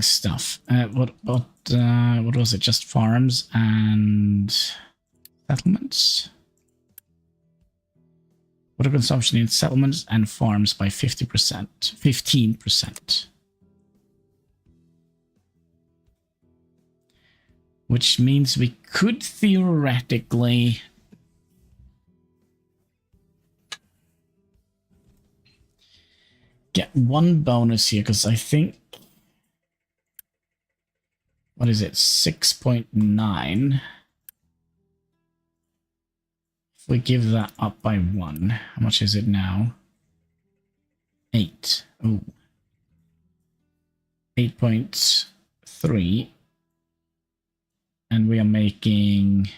stuff. What was it? Just farms and settlements? Water consumption in settlements and farms by 50%, 15%. Which means we could theoretically get one bonus here, because I think, what is it, 6.9. If we give that up by 1, how much is it now? 8. Oh. 8.3. And we are making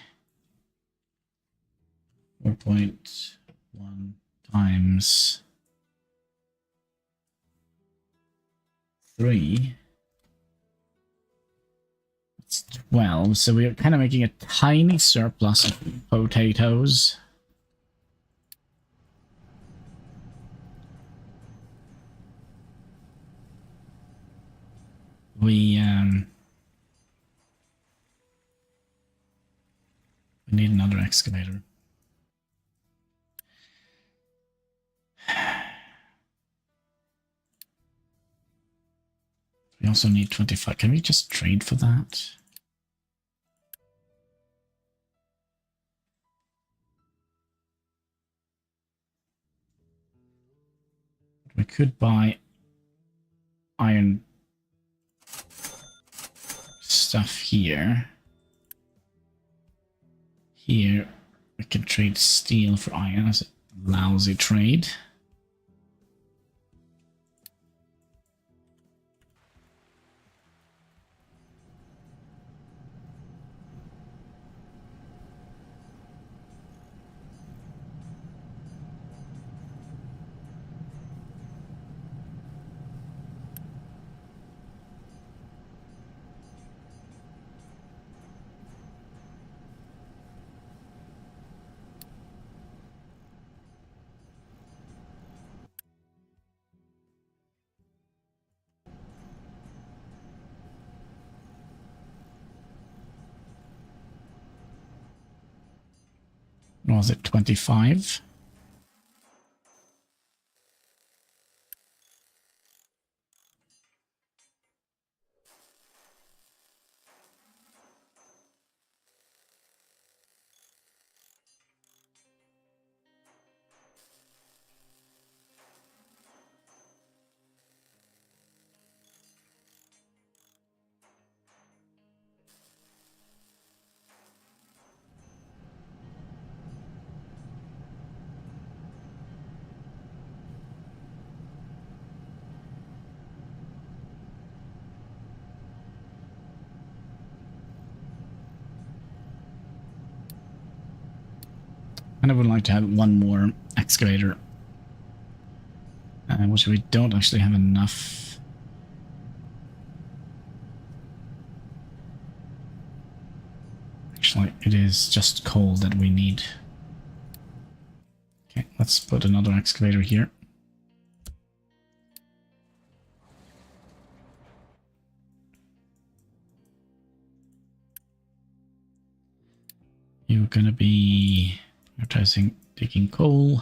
4.1 times 3. It's 12. So we're kind of making a tiny surplus of potatoes. We need another excavator. We also need 25. Can we just trade for that? We could buy iron stuff here. Here, we can trade steel for iron as a lousy trade. Was it 25? And I would like to have one more excavator, which we don't actually have enough. Actually, it is just coal that we need. Okay, let's put another excavator here. You're gonna be advertising digging coal.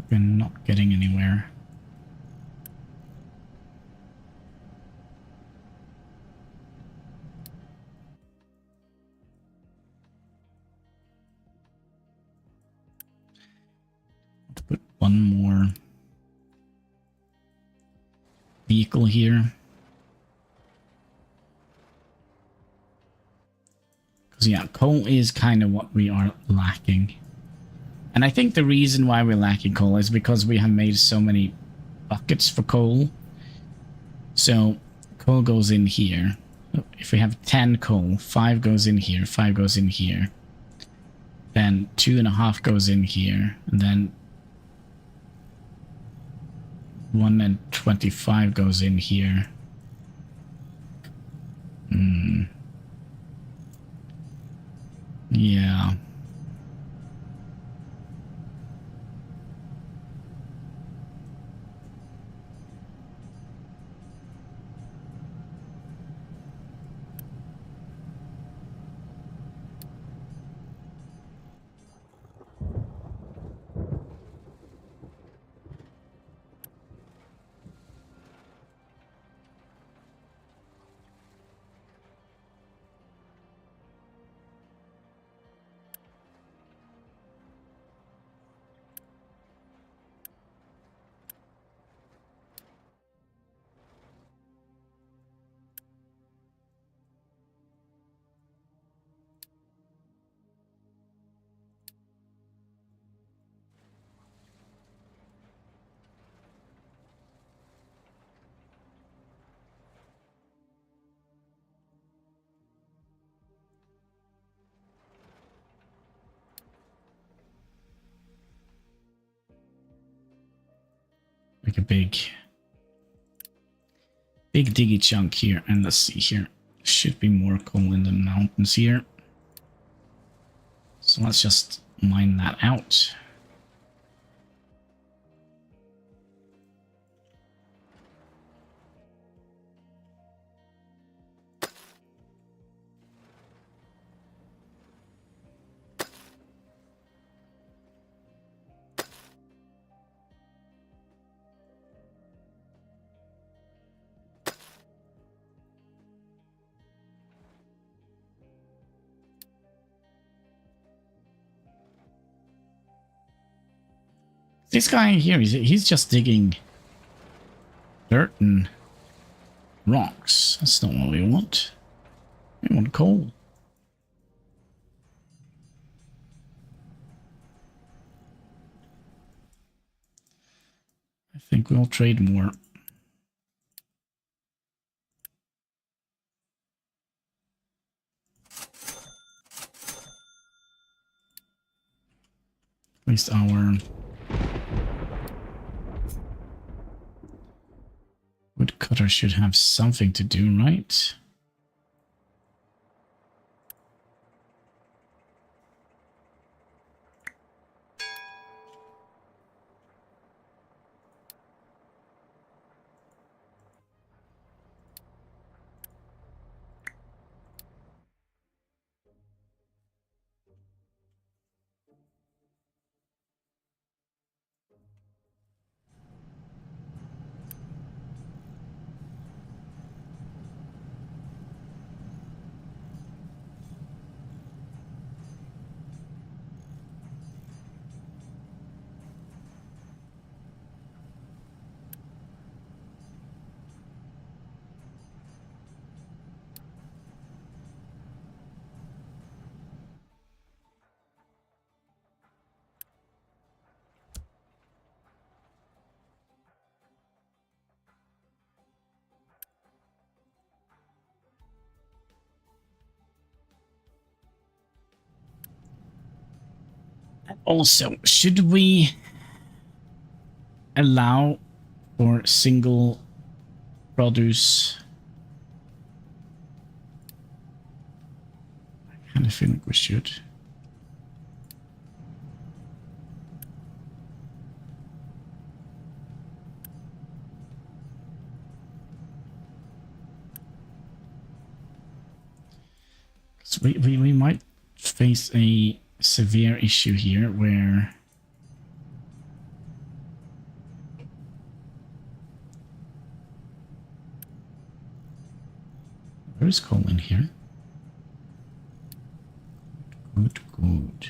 We're not getting anywhere. Put one more vehicle here. So yeah, coal is kind of what we are lacking. And I think the reason why we're lacking coal is because we have made so many buckets for coal. So coal goes in here. If we have 10 coal, 5 goes in here, 5 goes in here. Then 2.5 goes in here, and then 1.25 goes in here. Yeah. Like a big diggy chunk here. And let's see here. Should be more coal in the mountains here. So let's just mine that out. This guy here, he's just digging dirt and rocks. That's not what we want. We want coal. I think we'll trade more. At least our woodcutter should have something to do, right? Also, should we allow for single produce? I kind of feel like we should. So we might face a severe issue here where there is coal in here. Good, good.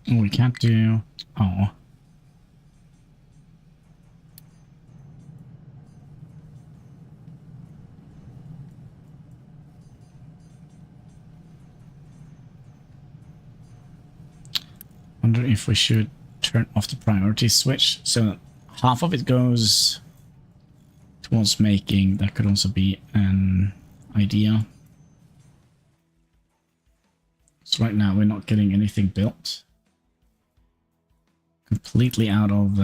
Oh, we can't do... Oh. Wonder if we should turn off the priority switch so half of it goes towards making. That could also be an idea. So right now we're not getting anything built. Completely out of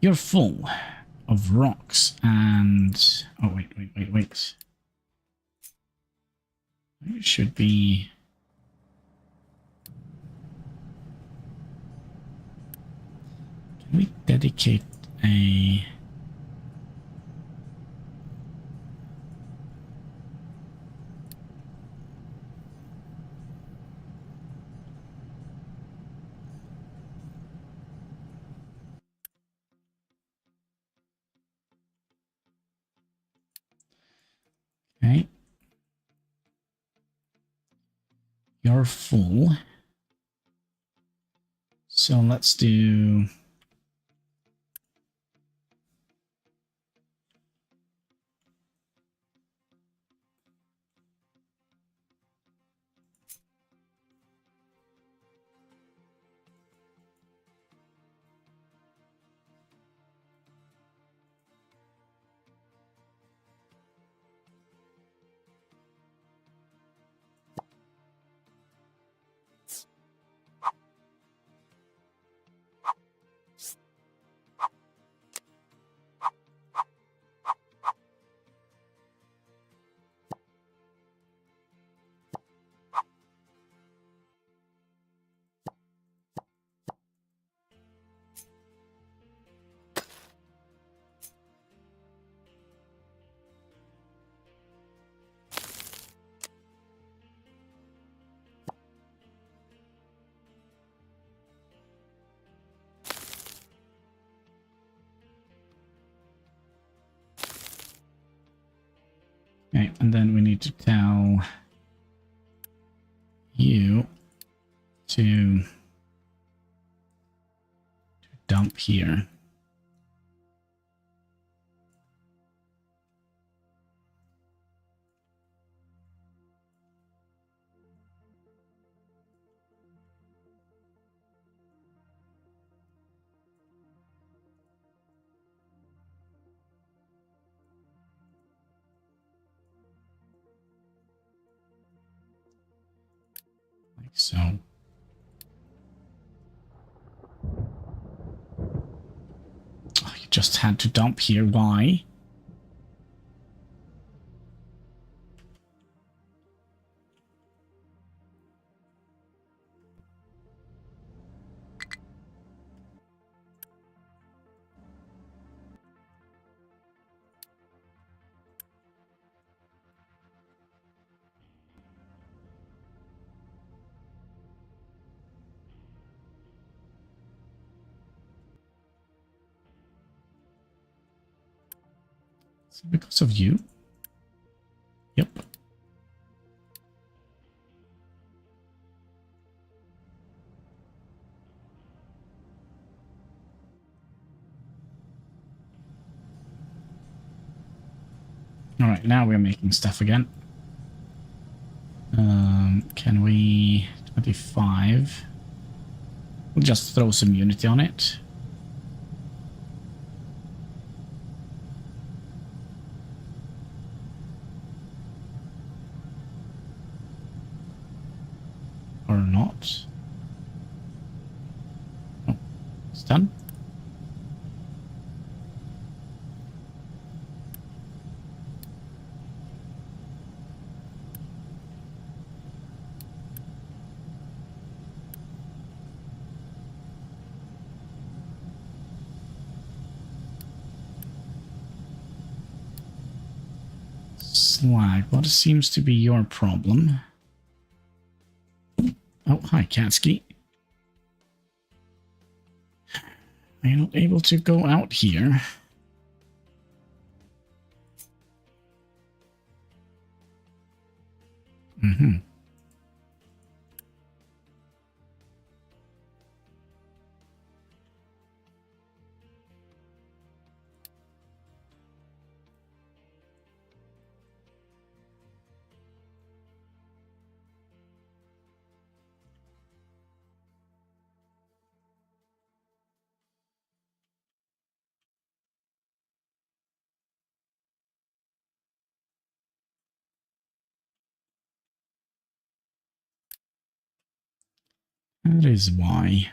you're full of rocks and... Oh, wait. It should be... Can we dedicate a... Okay. You're full. So let's do... Okay, and then we need to tell you to dump here. Like so. Oh, you just had to dump here. Why? Is it because of you? Yep. All right, now we're making stuff again. Can we... 25. We'll just throw some unity on it. Or not. Oh, it's done. Slag, what seems to be your problem? Oh, hi, Katsky. I'm not able to go out here. Mm-hmm. That is why.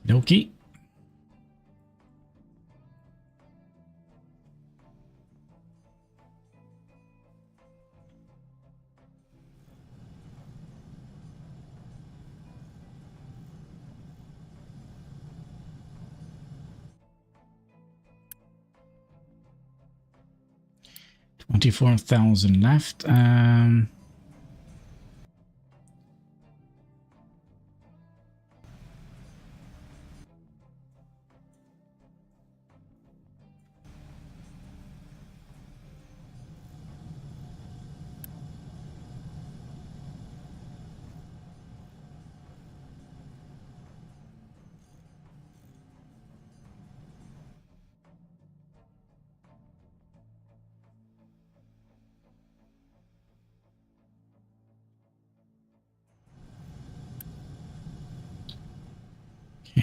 Dokie. $24,000 left.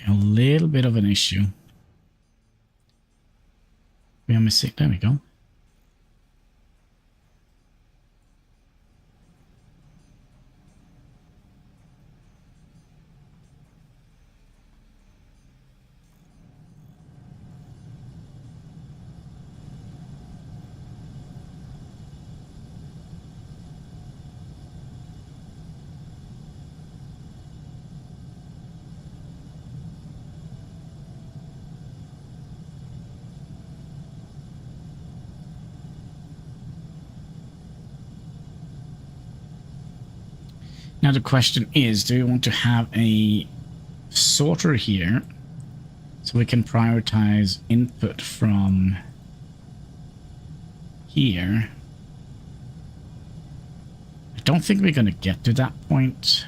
A little bit of an issue. We are missing. There we go. Now the question is, do we want to have a sorter here so we can prioritize input from here? I don't think we're going to get to that point.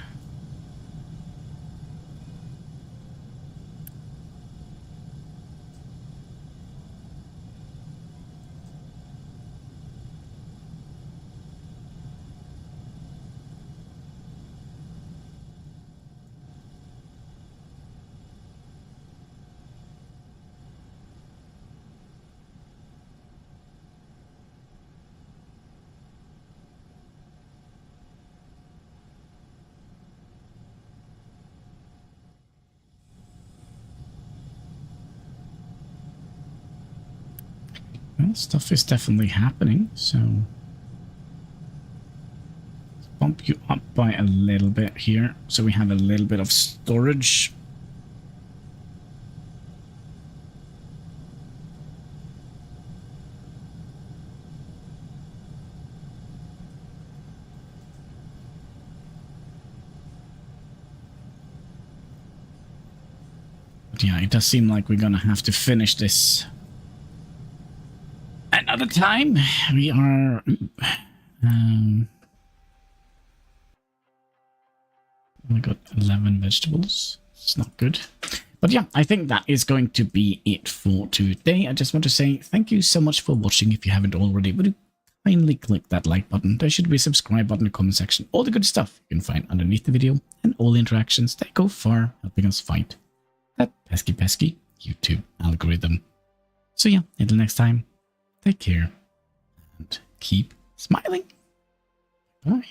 stuff is definitely happening, so let's bump you up by a little bit here, so we have a little bit of storage. But yeah, it does seem like we're gonna have to finish this another time. We are we got 11 vegetables. It's not good. But yeah, I think that is going to be it for today. I just want to say thank you so much for watching. If you haven't already, would you kindly click that like button? There should be a subscribe button in the comment section. All the good stuff you can find underneath the video, and all the interactions that go far helping us fight that pesky YouTube algorithm. So yeah, until next time, take care and keep smiling. Bye.